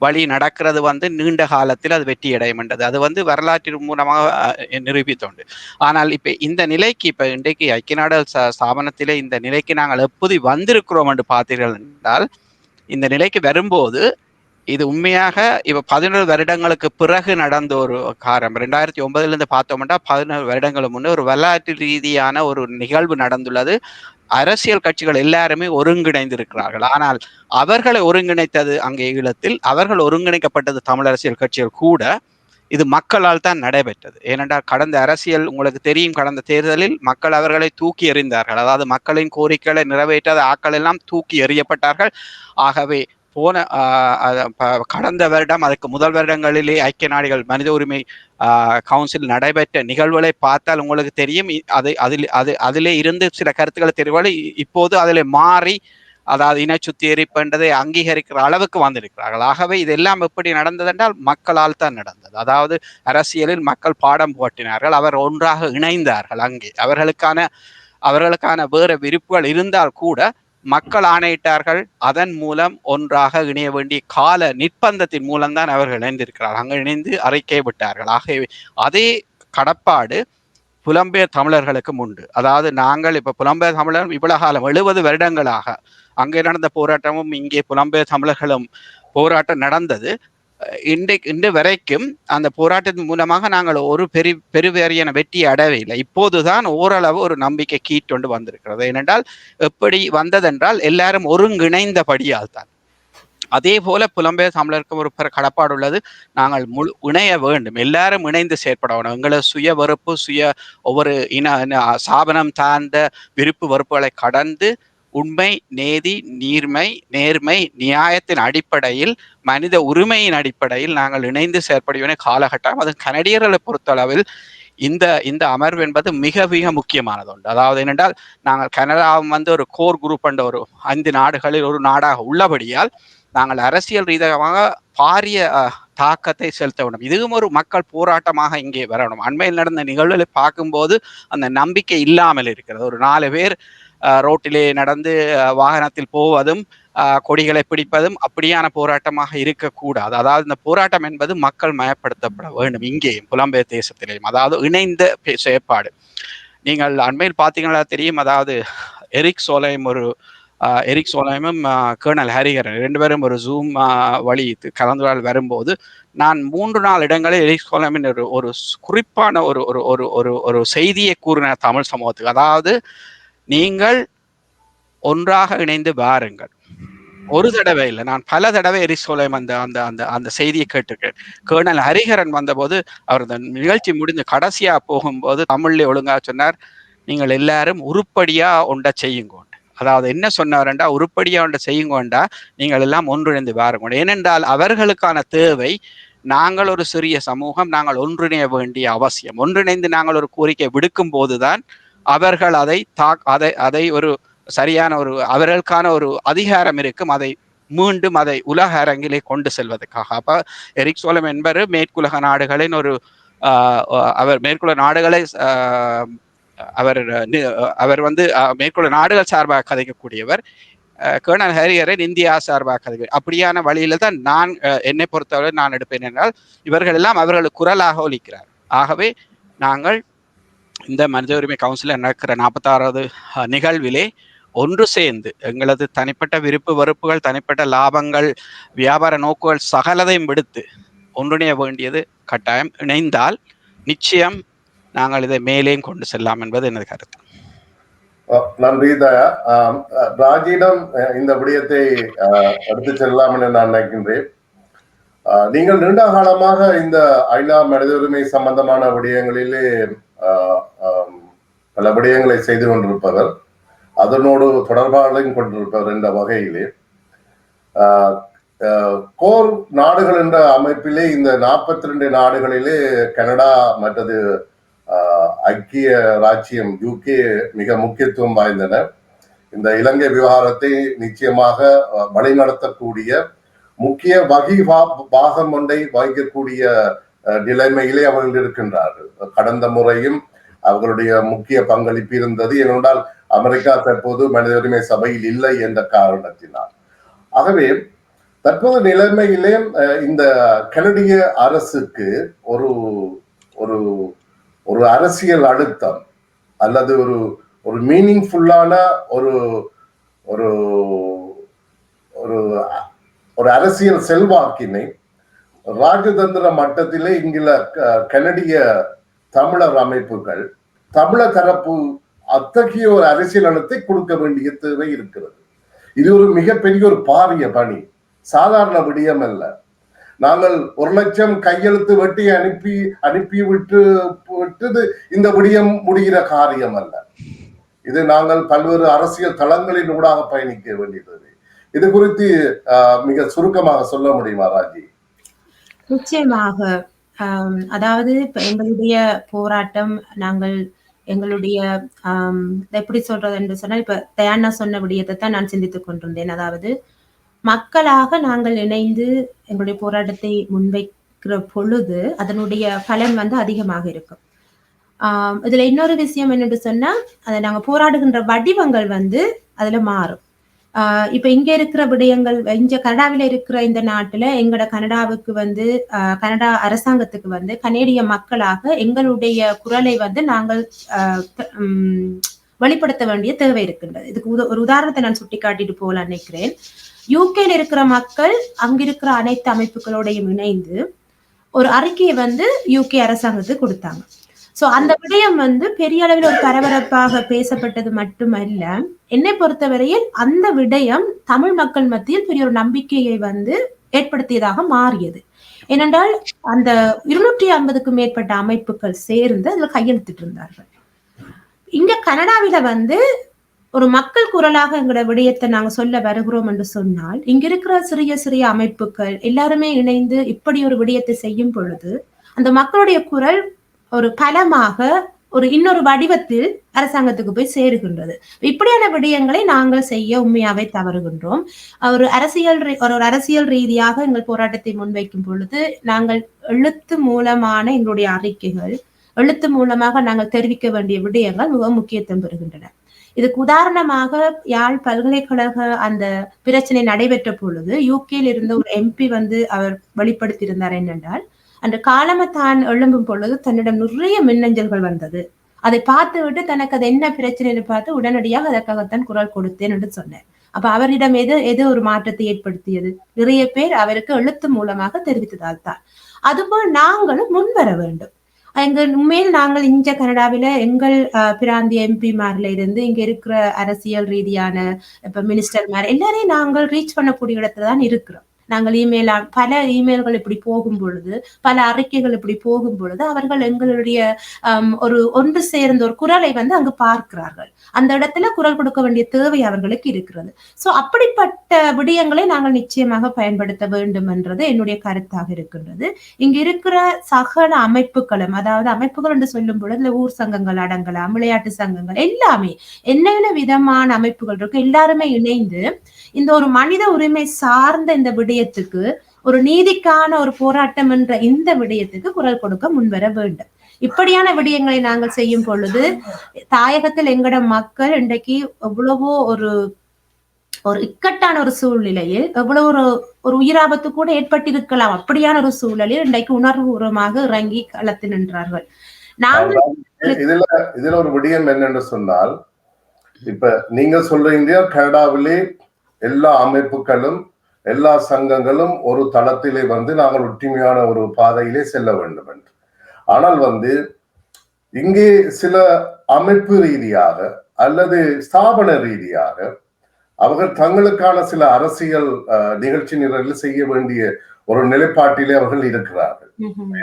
வழி நடக்கிறது வந்து நீண்ட காலத்தில் அது வெற்றி அடையும் என்றது அது வந்து வரலாற்றின் மூலமாக நிரூபித்தோண்டு. ஆனால் இப்ப இந்த நிலைக்கு, இப்ப இன்றைக்கு ஐக்கிய நாடுகள் ஸ்தாபனத்திலே இந்த நிலைக்கு நாங்கள் எப்போது வந்திருக்கிறோம் என்று பார்த்தீர்கள் என்றால், இந்த நிலைக்கு வரும்போது இது உண்மையாக இப்ப 17 வருடங்களுக்கு பிறகு நடந்த ஒரு காரம். 2009 பார்த்தோம்னா 17 வருடங்களுக்கு முன்னே ஒரு வரலாற்று ரீதியான ஒரு நிகழ்வு நடந்துள்ளது. அரசியல் கட்சிகள் எல்லாருமே ஒருங்கிணைந்திருக்கிறார்கள். ஆனால் அவர்களை ஒருங்கிணைத்தது அங்கே ஈழத்தில், அவர்கள் ஒருங்கிணைக்கப்பட்டது தமிழ் அரசியல் கட்சிகள் கூட. இது மக்களால் தான் நடைபெற்றது. ஏனென்றால் கடந்த அரசியல் உங்களுக்கு தெரியும், கடந்த தேர்தலில் மக்கள் அவர்களை தூக்கி எறிந்தார்கள். அதாவது மக்களின் கோரிக்கைகளை நிறைவேற்றாத ஆட்கள் எல்லாம் தூக்கி எறியப்பட்டார்கள். ஆகவே கடந்த வருடம், அதுக்கு முதல் வருடங்களிலே ஐக்கிய நாடுகள் மனித உரிமை கவுன்சில் நடைபெற்ற நிகழ்வுகளை பார்த்தால் உங்களுக்கு தெரியும். அதிலே இருந்து சில கருத்துக்களை தெரிவாள் இப்போது அதில் மாறி, அதாவது இன சுத்திகரிப்பு என்றதை அங்கீகரிக்கிற அளவுக்கு வந்திருக்கிறார்கள். ஆகவே இதெல்லாம் எப்படி நடந்தது என்றால் மக்களால் தான் நடந்தது. அதாவது அரசியலில் மக்கள் பாடம் போட்டினார்கள், அவர் ஒன்றாக இணைந்தார்கள். அங்கே அவர்களுக்கான வேறு விருப்புகள் இருந்தால் கூட மக்கள் ஆணையிட்டார்கள். அதன் மூலம் ஒன்றாக இணைய வேண்டிய கால நிர்பந்தத்தின் மூலம்தான் அவர்கள் இணைந்திருக்கிறார்கள். அங்கு இணைந்து அறிக்கை விட்டார்கள். ஆகவே அதே கடப்பாடு புலம்பெயர் தமிழர்களுக்கும் உண்டு. அதாவது நாங்கள் இப்ப புலம்பெயர் தமிழர் இவ்வளவு காலம் 70 வருடங்களாக அங்கே நடந்த போராட்டமும் இங்கே புலம்பெயர் தமிழர்களும் போராட்டம் நடந்தது. இன்று வரைக்கும் அந்த போராட்டத்தின் மூலமாக நாங்கள் ஒரு பெருவேறியான வெற்றி அடையவில்லை. இப்போதுதான் ஓரளவு ஒரு நம்பிக்கை கீட்டொண்டு வந்திருக்கிறது. ஏனென்றால் எப்படி வந்ததென்றால் எல்லாரும் ஒருங்கிணைந்தபடியால் தான். அதே போல புலம்பெயர் தமிழருக்கு ஒரு கடப்பாடு உள்ளது. நாங்கள் இணைய வேண்டும், எல்லாரும் இணைந்து செயற்பட வேண்டும். எங்களை சுய வெறுப்பு, ஒவ்வொரு சாபனம் சார்ந்த விருப்பு வெறுப்புகளை கடந்து உண்மை, நீதி, நேர்மை, நியாயத்தின் அடிப்படையில், மனித உரிமையின் அடிப்படையில் நாங்கள் இணைந்து செயற்படுவன காலகட்டம். அது கனடியர்களை பொறுத்தளவில் இந்த அமர்வு என்பது மிக மிக முக்கியமானது உண்டு. அதாவது என்னென்றால், நாங்கள் கனடாவும் ஒரு கோர் குரூப் என்ற ஒரு 5 நாடுகளில் ஒரு நாடாக உள்ளபடியால் நாங்கள் அரசியல் ரீதியாக பாரிய தாக்கத்தை செலுத்த வேண்டும். இதுவும் ஒரு மக்கள் போராட்டமாக இங்கே வரணும். அண்மையில் நடந்த நிகழ்வுகளை பார்க்கும்போது அந்த நம்பிக்கை இல்லாமல் இருக்கிறது. ஒரு 4 பேர் ரோட்டிலே நடந்து வாகனத்தில் போவதும் கொடிகளை பிடிப்பதும் அப்படியான போராட்டமாக இருக்கக்கூடாது. அதாவது இந்த போராட்டம் என்பது மக்கள் மயப்படுத்தப்பட வேண்டும். இங்கேயும் புலம்பெயர் தேசத்திலேயும் அதாவது இணைந்த செயற்பாடு. நீங்கள் அண்மையில் பார்த்தீங்கன்னா தெரியும். அதாவது எரிக் சோலைமும் கர்னல் ஹரிஹரன் 2 பேரும் ஒரு ஜூம் வழி கலந்துரையாடல் வரும்போது நான் 3 4 இடங்களில் எரிக் சோலைமின் ஒரு குறிப்பான ஒரு செய்தியை கூறின தமிழ் சமூகத்துக்கு. அதாவது நீங்கள் ஒன்றாக இணைந்து வாருங்கள். ஒரு தடவை இல்லை, நான் பல தடவை எரிக் சோலைம் அந்த செய்தியை கேட்டிருக்கேன். கர்னல் ஹரிஹரன் வந்தபோது அவர் இந்த நிகழ்ச்சி முடிந்து கடைசியா போகும்போது தமிழ்ல ஒழுங்கா சொன்னார், நீங்கள் எல்லாரும் உருப்படியா ஒன்றை செய்யுங்க. அதாவது என்ன சொன்னார்ண்டா, உருப்படியா ஒன்றை செய்யுங்கண்டா நீங்கள் எல்லாம் ஒன்றிணைந்து வாருங்க. ஏனென்றால் அவர்களுக்கான தேவை நாங்கள் ஒரு சிறிய சமூகம், நாங்கள் ஒன்றிணைய வேண்டிய அவசியம். ஒன்றிணைந்து நாங்கள் ஒரு கோரிக்கை விடுக்கும் போதுதான் அவர்கள் அதை ஒரு சரியான அவர்களுக்கான ஒரு அதிகாரம் இருக்கும், அதை மீண்டும் அதை உலக அரங்கிலே கொண்டு செல்வதற்காக. அப்ப எரிக் சோலம் என்பவர் மேற்குலக நாடுகளின் அவர் மேற்குலக நாடுகளை அவர் மேற்குலக நாடுகள் சார்பாக கதைக்கக்கூடியவர். கர்னல் ஹரிஹரன் இந்தியா சார்பாக கதைக்க அப்படியான வழியில தான் நான் என்னை பொறுத்தவரை நான் எடுப்பேன். என்றால் இவர்கள் எல்லாம் அவர்களுக்கு குரலாக ஒலிக்கிறார். ஆகவே நாங்கள் இந்த மனித உரிமை கவுன்சிலில் நடக்கிற 46வது நிகழ்விலே ஒன்று சேர்ந்து எங்களது தனிப்பட்ட விருப்பு வெறுப்புகள், தனிப்பட்ட லாபங்கள், வியாபார நோக்குகள் சகலதையும் விடுத்து ஒன்றிணைய வேண்டியது கட்டாயம். இணைந்தால் நிச்சயம் நாங்கள் இதை மேலேயும் கொண்டு செல்லலாம் என்பது எனது கருத்து. நன்றி தயா. ராஜிடம் இந்த விடயத்தை எடுத்து செல்லலாம் என நான் நினைக்கின்றேன். நீங்கள் நீண்ட காலமாக இந்த ஐநா மனித உரிமை சம்பந்தமான விடயங்களிலே பல விடயங்களை செய்து கொண்டிருப்பவர், அதனோடு தொடர்பாளையும் கொண்டிருப்பவர் என்ற வகையிலே கோர் நாடுகள் என்ற அமைப்பிலே இந்த 42 நாடுகளிலே கனடா மற்றது ஐக்கிய ராச்சியம் UK மிக முக்கியத்துவம் வாய்ந்தன. இந்த இலங்கை விவகாரத்தை நிச்சயமாக வழிநடத்தக்கூடிய முக்கிய பாகம் ஒன்றை வகிக்கக்கூடிய நிலைமையிலே அவர்கள் இருக்கின்றார்கள். கடந்த முறையும் அவர்களுடைய முக்கிய பங்களிப்பு இருந்தது. ஏனென்றால் அமெரிக்கா தற்போது மனித உரிமை சபையில் இல்லை என்ற காரணத்தினால். ஆகவே தற்போது நிலைமையிலே இந்த கனடிய அரசுக்கு ஒரு அரசியல் அழுத்தம் அல்லது ஒரு மீனிங்ஃபுல்லான ஒரு அரசியல் செல்வாக்கினை ராஜதந்திர மட்டத்திலே இங்குள்ள கனடிய தமிழர் அமைப்புகள், தமிழர் தரப்பு அத்தகைய ஒரு அரசியல் அழுத்தத்தை கொடுக்க வேண்டிய தேவை இருக்கிறது. இது ஒரு மிகப்பெரிய ஒரு பாரிய பணி, சாதாரண விடயம் அல்ல. நாங்கள் 1 லட்சம் கையெழுத்து வெட்டி அனுப்பி விட்டு இந்த விடயம் முடிகிற காரியம் அல்ல. இது நாங்கள் பல்வேறு அரசியல் தளங்களின் ஊடாக பயணிக்க வேண்டியது. இது குறித்து மிக சுருக்கமாக சொல்ல முடியுமா ராஜி? நிச்சயமாக. அதாவது எங்களுடைய போராட்டம், நாங்கள் எங்களுடைய எப்படி சொல்றது என்று சொன்னால், இப்ப தயானா சொன்ன விடயத்தை தான் நான் சிந்தித்துக் கொண்டிருந்தேன். அதாவது மக்களாக நாங்கள் இணைந்து எங்களுடைய போராட்டத்தை முன்வைக்கிற பொழுது அதனுடைய பலன் அதிகமாக இருக்கும். இதுல இன்னொரு விஷயம் என்னென்று சொன்னா, அதை நாங்க போராடுகின்ற வடிவங்கள் அதுல மாறும். இப்ப இங்க இருக்கிற விடயங்கள், இங்க கனடாவில இருக்கிற இந்த நாட்டுல எங்கட கனடாவுக்கு கனடா அரசாங்கத்துக்கு கனேடிய மக்களாக எங்களுடைய குரலை நாங்கள் வெளிப்படுத்த வேண்டிய தேவை இருக்கின்றது. இதுக்கு ஒரு உதாரணத்தை நான் சுட்டி காட்டிட்டு போல நினைக்கிறேன். யூகேல இருக்கிற மக்கள் அங்கிருக்கிற அனைத்து அமைப்புகளோடையும் இணைந்து ஒரு அறிக்கையை யூகே அரசாங்கத்துக்கு கொடுத்தாங்க. சோ அந்த விடயம் வந்து பெரிய அளவில் ஒரு பரபரப்பாக பேசப்பட்டது மட்டுமல்ல, என்னை பொறுத்தவரையில் அந்த விடயம் தமிழ் மக்கள் மத்தியில் பெரிய ஒரு நம்பிக்கையை வந்து ஏற்படுத்தியதாக மாறியது. ஏனென்றால் அந்த 250க்கும் மேற்பட்ட அமைப்புகள் சேர்ந்து அதுல கையெழுத்திட்டு இருந்தார்கள். இங்க கனடாவில வந்து ஒரு மக்கள் குரலாக எங்களோட விடயத்தை நாங்க சொல்ல வருகிறோம் என்று சொன்னால், இங்க இருக்கிற சிறிய சிறிய அமைப்புகள் எல்லாருமே இணைந்து இப்படி ஒரு விடயத்தை செய்யும் பொழுது அந்த மக்களுடைய குரல் ஒரு பலமாக ஒரு இன்னொரு வடிவத்தில் அரசாங்கத்துக்கு போய் சேருகின்றது. இப்படியான விடயங்களை நாங்கள் செய்ய உண்மையாவே தவறுகின்றோம். ஒரு அரசியல் ரீதியாக எங்கள் போராட்டத்தை முன்வைக்கும் பொழுது நாங்கள் எழுத்து மூலமான எங்களுடைய அறிக்கைகள், எழுத்து மூலமாக நாங்கள் தெரிவிக்க வேண்டிய விடயங்கள் மிக முக்கியத்துவம் பெறுகின்றன. இதுக்கு உதாரணமாக யாழ் பல்கலைக்கழக அந்த பிரச்சனை நடைபெற்ற பொழுது யூகேல இருந்த ஒரு எம்பி வந்து அவர் வெளிப்படுத்தியிருந்தார் என்னென்றால், அந்த காலமத்தான் எழும்பும் பொழுது தன்னிடம் நிறைய மின்னஞ்சல்கள் வந்தது. அதை பார்த்து விட்டு தனக்கு அது என்ன பிரச்சனைன்னு பார்த்து உடனடியாக அதற்காகத்தான் குரல் கொடுத்தேன் என்று சொன்னேன். அப்ப அவரிடம் எது ஒரு மாற்றத்தை ஏற்படுத்தியது? நிறைய பேர் அவருக்கு எழுத்து மூலமாக தெரிவித்ததால் தான். அதுபோல் நாங்களும் முன்வர வேண்டும். உண்மையில் நாங்கள் இங்க கனடாவில எங்கள் பிராந்திய எம்பிமார்ல இருந்து இங்க இருக்கிற அரசியல் ரீதியான இப்ப மினிஸ்டர் மாதிரி எல்லாரையும் நாங்கள் ரீச் பண்ணக்கூடிய இடத்துலதான் இருக்கிறோம். நாங்கள் பல இமெயில்கள் இப்படி போகும் பொழுது, பல அறிக்கைகள் இப்படி போகும் பொழுது அவர்கள் எங்களுடைய ஒன்று சேர்ந்த ஒரு குரலை வந்து அங்கு பார்க்கிறார்கள். அந்த இடத்துல குரல் கொடுக்க வேண்டிய தேவை அவர்களுக்கு இருக்கிறது. சோ அப்படிப்பட்ட விடயங்களை நாங்கள் நிச்சயமாக பயன்படுத்த வேண்டும் என்றது என்னுடைய கருத்தாக இருக்கின்றது. இங்க இருக்கிற சகல அமைப்புகளும், அதாவது அமைப்புகள் என்று சொல்லும் பொழுது ஊர் சங்கங்கள் அடங்கலாம், விளையாட்டு சங்கங்கள், எல்லாமே என்னென்ன விதமான அமைப்புகள் இருக்கு எல்லாருமே இணைந்து இந்த ஒரு மனித உரிமை சார்ந்த இந்த விடயத்துக்கு, ஒரு நீதிக்கான ஒரு போராட்டம் என்ற இந்த விடயத்துக்கு குரல் கொடுக்க முன்வர வேண்டும். இப்படியான விடயங்களை நாங்கள் செய்யும் பொழுது தாயகத்தில் எங்கட மக்கள் இன்றைக்கு எவ்வளவோ ஒரு இக்கட்டான ஒரு சூழ்நிலையில் எவ்வளவு ஒரு உயிராபத்து கூட ஏற்பட்டிருக்கலாம். அப்படியான ஒரு சூழலில் இன்றைக்கு உணர்வுபூர்வமாக இறங்கி களத்தில் நின்றார்கள். இதுல ஒரு விடயம் என்னன்னு சொன்னால், இப்ப நீங்க சொல்றீங்க கனடாவிலே எல்லா அமைப்புகளும் எல்லா சங்கங்களும் ஒரு தளத்திலே வந்து நாங்கள் ஒற்றுமையான ஒரு பாதையிலே செல்ல வேண்டும் என்று. ஆனால் வந்து இங்கே சில அமைப்பு ரீதியாக அல்லது ஸ்தாபன ரீதியாக அவர்கள் தங்களுக்கான சில அரசியல் நிகழ்ச்சி நிரலில் செய்ய வேண்டிய ஒரு நிலைப்பாட்டிலே அவர்கள் இருக்கிறார்கள்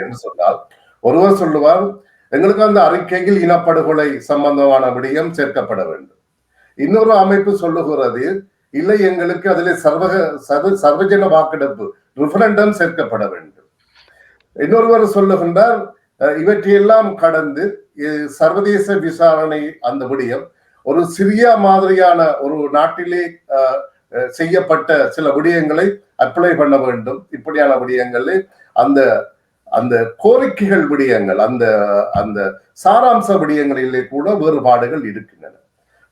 என்று சொன்னால், ஒருவர் சொல்லுவார் எங்களுக்கு அந்த அறிக்கையில் இனப்படுகொலை சம்பந்தமான விடயம் சேர்க்கப்பட வேண்டும். இன்னொரு அமைப்பு சொல்லுகிறது இல்லை எங்களுக்கு அதிலே சர்வஜன வாக்கெடுப்பு ரெஃபரண்டம் சேர்க்கப்பட வேண்டும். இன்னொருவர் சொல்லுகின்றார் இவற்றையெல்லாம் கடந்து சர்வதேச விசாரணை அந்த விடயம் ஒரு சிறிய மாதிரியான ஒரு நாட்டிலே செய்யப்பட்ட சில விடயங்களை அப்ளை பண்ண வேண்டும். இப்படியான விடயங்களில் அந்த அந்த கோரிக்கைகள் விடயங்கள், அந்த அந்த சாராம்ச விடயங்களிலே கூட வேறுபாடுகள் இருக்கின்றன.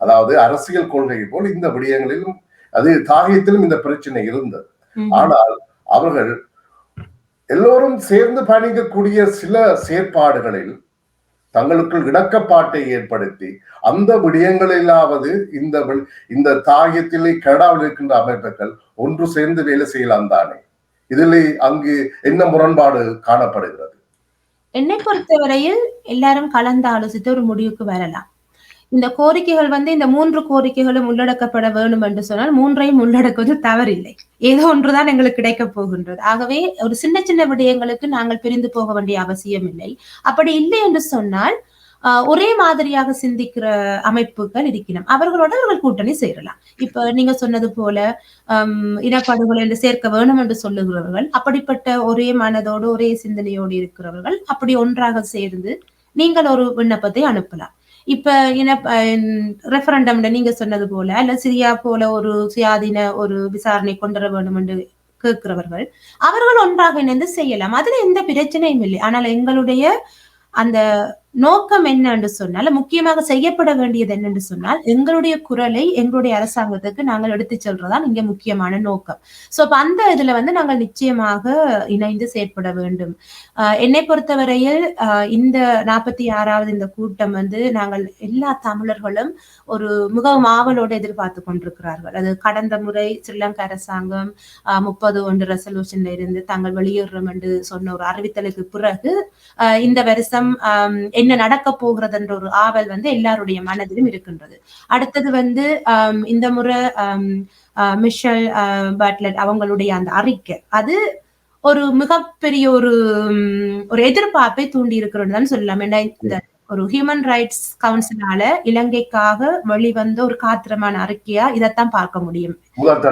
அதாவது அரசியல் கொள்கை போல் இந்த விடயங்களிலும் அது தாயத்திலும் இந்த பிரச்சனை இருந்தது. ஆனால் அவர்கள் எல்லோரும் சேர்ந்து பயணிக்கக்கூடிய சில செயற்பாடுகளில் தங்களுக்குள் இணக்கப்பாட்டை ஏற்படுத்தி அந்த விடயங்களிலாவது இந்த தாயத்திலே கனடாவில் இருக்கின்ற அமைப்புகள் ஒன்று சேர்ந்து வேலை செய்யலாம் தானே. இதில் அங்கு என்ன முரண்பாடு காணப்படுகிறது? என்னை பொறுத்தவரையில் எல்லாரும் கலந்து ஆலோசித்து ஒரு முடிவுக்கு வரலாம். இந்த கோரிக்கைகள் வந்து இந்த 3 கோரிக்கைகளும் உள்ளடக்கப்பட வேண்டும் என்று சொன்னால் 3ஐயும் உள்ளடக்குவது தவறில்லை. ஏதோ ஒன்றுதான் எங்களுக்கு கிடைக்க போகின்றது. ஆகவே ஒரு சின்ன சின்ன விடயங்களுக்கு நாங்கள் பிரிந்து போக வேண்டிய அவசியம் இல்லை. அப்படி இல்லை என்று சொன்னால் ஒரே மாதிரியாக சிந்திக்கிற அமைப்புகள் இருக்கணும், அவர்கள் கூட்டணி சேரலாம். இப்ப நீங்க சொன்னது போல இனப்படுகொலை என்று சேர்க்க வேணும் என்று சொல்லுகிறவர்கள், அப்படிப்பட்ட ஒரே மனதோடு ஒரே சிந்தனையோடு இருக்கிறவர்கள் அப்படி ஒன்றாக சேர்ந்து நீங்கள் ஒரு விண்ணப்பத்தை அனுப்பலாம். இப்ப ரெஃபரண்டம் நீங்க சொன்னது போல அல்ல சிரியா போல ஒரு சுயாதீன ஒரு விசாரணை கொண்டு வர வேண்டும் என்று கேட்கிறவர்கள் அவர்கள் ஒன்றாக இணைந்து செய்யலாம். அதுல எந்த பிரச்சனையும் இல்லை. ஆனால் எங்களுடைய அந்த நோக்கம் என்ன என்று சொன்னால், முக்கியமாக செய்யப்பட வேண்டியது என்னென்று சொன்னால், எங்களுடைய குரலை எங்களுடைய அரசாங்கத்துக்கு நாங்கள் எடுத்து செல்றதான் இங்க முக்கியமான நோக்கம். சோ அப்ப அந்த இதுல வந்து நாங்கள் நிச்சயமாக இணைந்து செயற்பட வேண்டும். என்னை பொறுத்தவரையில் இந்த 46வது இந்த கூட்டம் வந்து நாங்கள் எல்லா தமிழர்களும் ஒரு மிகவும் ஆவலோடு எதிர்பார்த்து கொண்டிருக்கிறார்கள். அது கடந்த முறை ஸ்ரீலங்கா அரசாங்கம் 30 ரெசல்யூஷன்ல இருந்து தாங்கள் வெளியேறும் என்று சொன்ன ஒரு அறிவித்தலுக்கு பிறகு இந்த வருஷம் என்ன நடக்க போகிறது என்ற ஒரு ஆவல் வந்து எல்லாருடைய மனதிலும் இருக்கின்றது. அடுத்தது வந்து இந்த முறை மிஷல் பட்லெட் அவங்களுடைய அந்த அறிக்கை அது ஒரு மிகப்பெரிய ஒரு எதிர்பார்ப்பை தூண்டி இருக்கிறது தான் சொல்லலாம். ஏன்னா இந்த ஒரு ஹியூமன் ரைட்ஸ் கவுன்சிலால இலங்கைக்காக வெளிவந்த ஒரு காத்திரமான அறிக்கையா இதைத்தான் பார்க்க முடியும் முதல்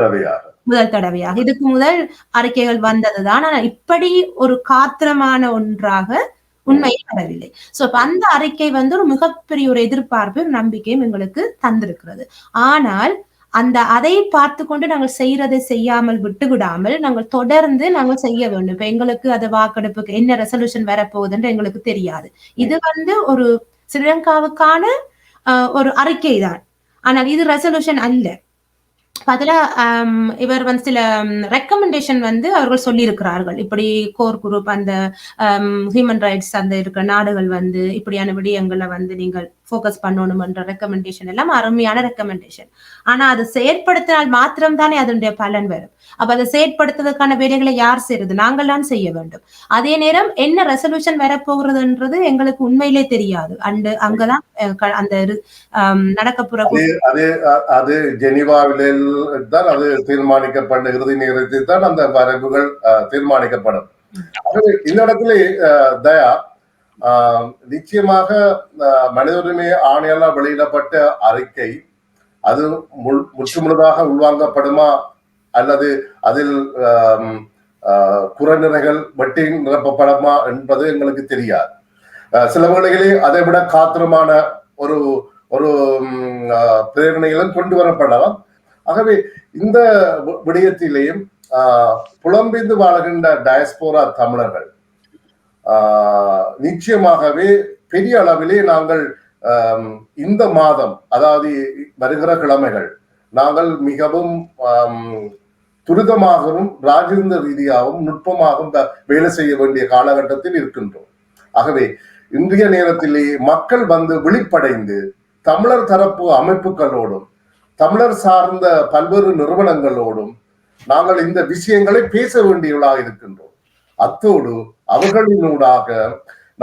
தடவையாக. இதுக்கு முதல் அறிக்கைகள் வந்ததுதான், ஆனா இப்படி ஒரு காத்திரமான ஒன்றாக உண்மையில் வரவில்லை. சோ இப்ப அந்த அறிக்கை வந்து ஒரு மிகப்பெரிய ஒரு எதிர்பார்ப்பு நம்பிக்கையும் எங்களுக்கு தந்திருக்கிறது. ஆனால் அதை பார்த்து கொண்டு நாங்கள் செய்யறதை செய்யாமல் விட்டு விடாமல் நாங்கள் தொடர்ந்து நாங்கள் செய்ய வேண்டும். இப்ப எங்களுக்கு அது வாக்கெடுப்புக்கு என்ன ரெசல்யூஷன் வரப்போகுதுன்னு எங்களுக்கு தெரியாது. இது வந்து ஒரு ஸ்ரீலங்காவுக்கான ஒரு அறிக்கை தான், ஆனால் இது ரெசல்யூஷன் அல்ல. அதுல இவர் வந்து சில ரெக்கமெண்டேஷன் வந்து அவர்கள் சொல்லி இருக்கிறார்கள். இப்படி கோர் குரூப் அந்த ஹியூமன் ரைட்ஸ் அந்த இருக்கிற நாடுகள் வந்து இப்படியான விடயங்களை வந்து நீங்கள் போக்கஸ் பண்ணணும் என்ற ரெக்கமெண்டேஷன் எல்லாம் அருமையான ரெக்கமெண்டேஷன். ஆனா அதை செயற்படுத்தினால் மாத்திரம் தானே அதனுடைய பலன் வரும். அப்ப அதை செயற்படுத்துவதற்கான வேலைகளை யார் செய்யறது? நாங்கள் தான் செய்ய வேண்டும். அதே நேரம் என்ன ரெசல்யூஷன் வரப்போகிறதுன்றது எங்களுக்கு உண்மையிலே தெரியாது. அங்கதான் அந்த நடக்கப்புற அது ஜெனீவாவில் தான் அது தீர்மானிக்கப்பட்ட இறுதி நேரத்தில் தான் அந்த வரைவுகள் தீர்மானிக்கப்படும். இந்த இடத்துல தயா நிச்சயமாக மனித உரிமை ஆணையாளர் வெளியிடப்பட்ட அறிக்கை அது முற்றுமுழுதாக உள்வாங்கப்படுமா அல்லது அதில் குறைநிறைகள் வெட்டி நிரப்பப்படுமா என்பது எங்களுக்கு தெரியாது. சில வேளைகளில் அதை விட காத்திரமான ஒரு ஒரு பிரேரணைகளும் கொண்டு வரப்படலாம். ஆகவே இந்த விடயத்திலேயும் புலம்பெயர்ந்து வாழ்கின்ற டயஸ்போரா தமிழர்கள் நிச்சயமாகவே பெரிய அளவிலே நாங்கள் இந்த மாதம், அதாவது வருகிற கிழமைகள், நாங்கள் மிகவும் துரிதமாகவும் ராஜேந்திர ரீதியாகவும் நுட்பமாகவும் வேலை செய்ய வேண்டிய காலகட்டத்தில் இருக்கின்றோம். ஆகவே இன்றைய நேரத்திலே மக்கள் வந்து விழிப்படைந்து தமிழர் தரப்பு அமைப்புகளோடும் தமிழர் சார்ந்த பல்வேறு நிறுவனங்களோடும் நாங்கள் இந்த விஷயங்களை பேச வேண்டியவர்களாக இருக்கின்றோம். அத்தோடு அவர்களினூடாக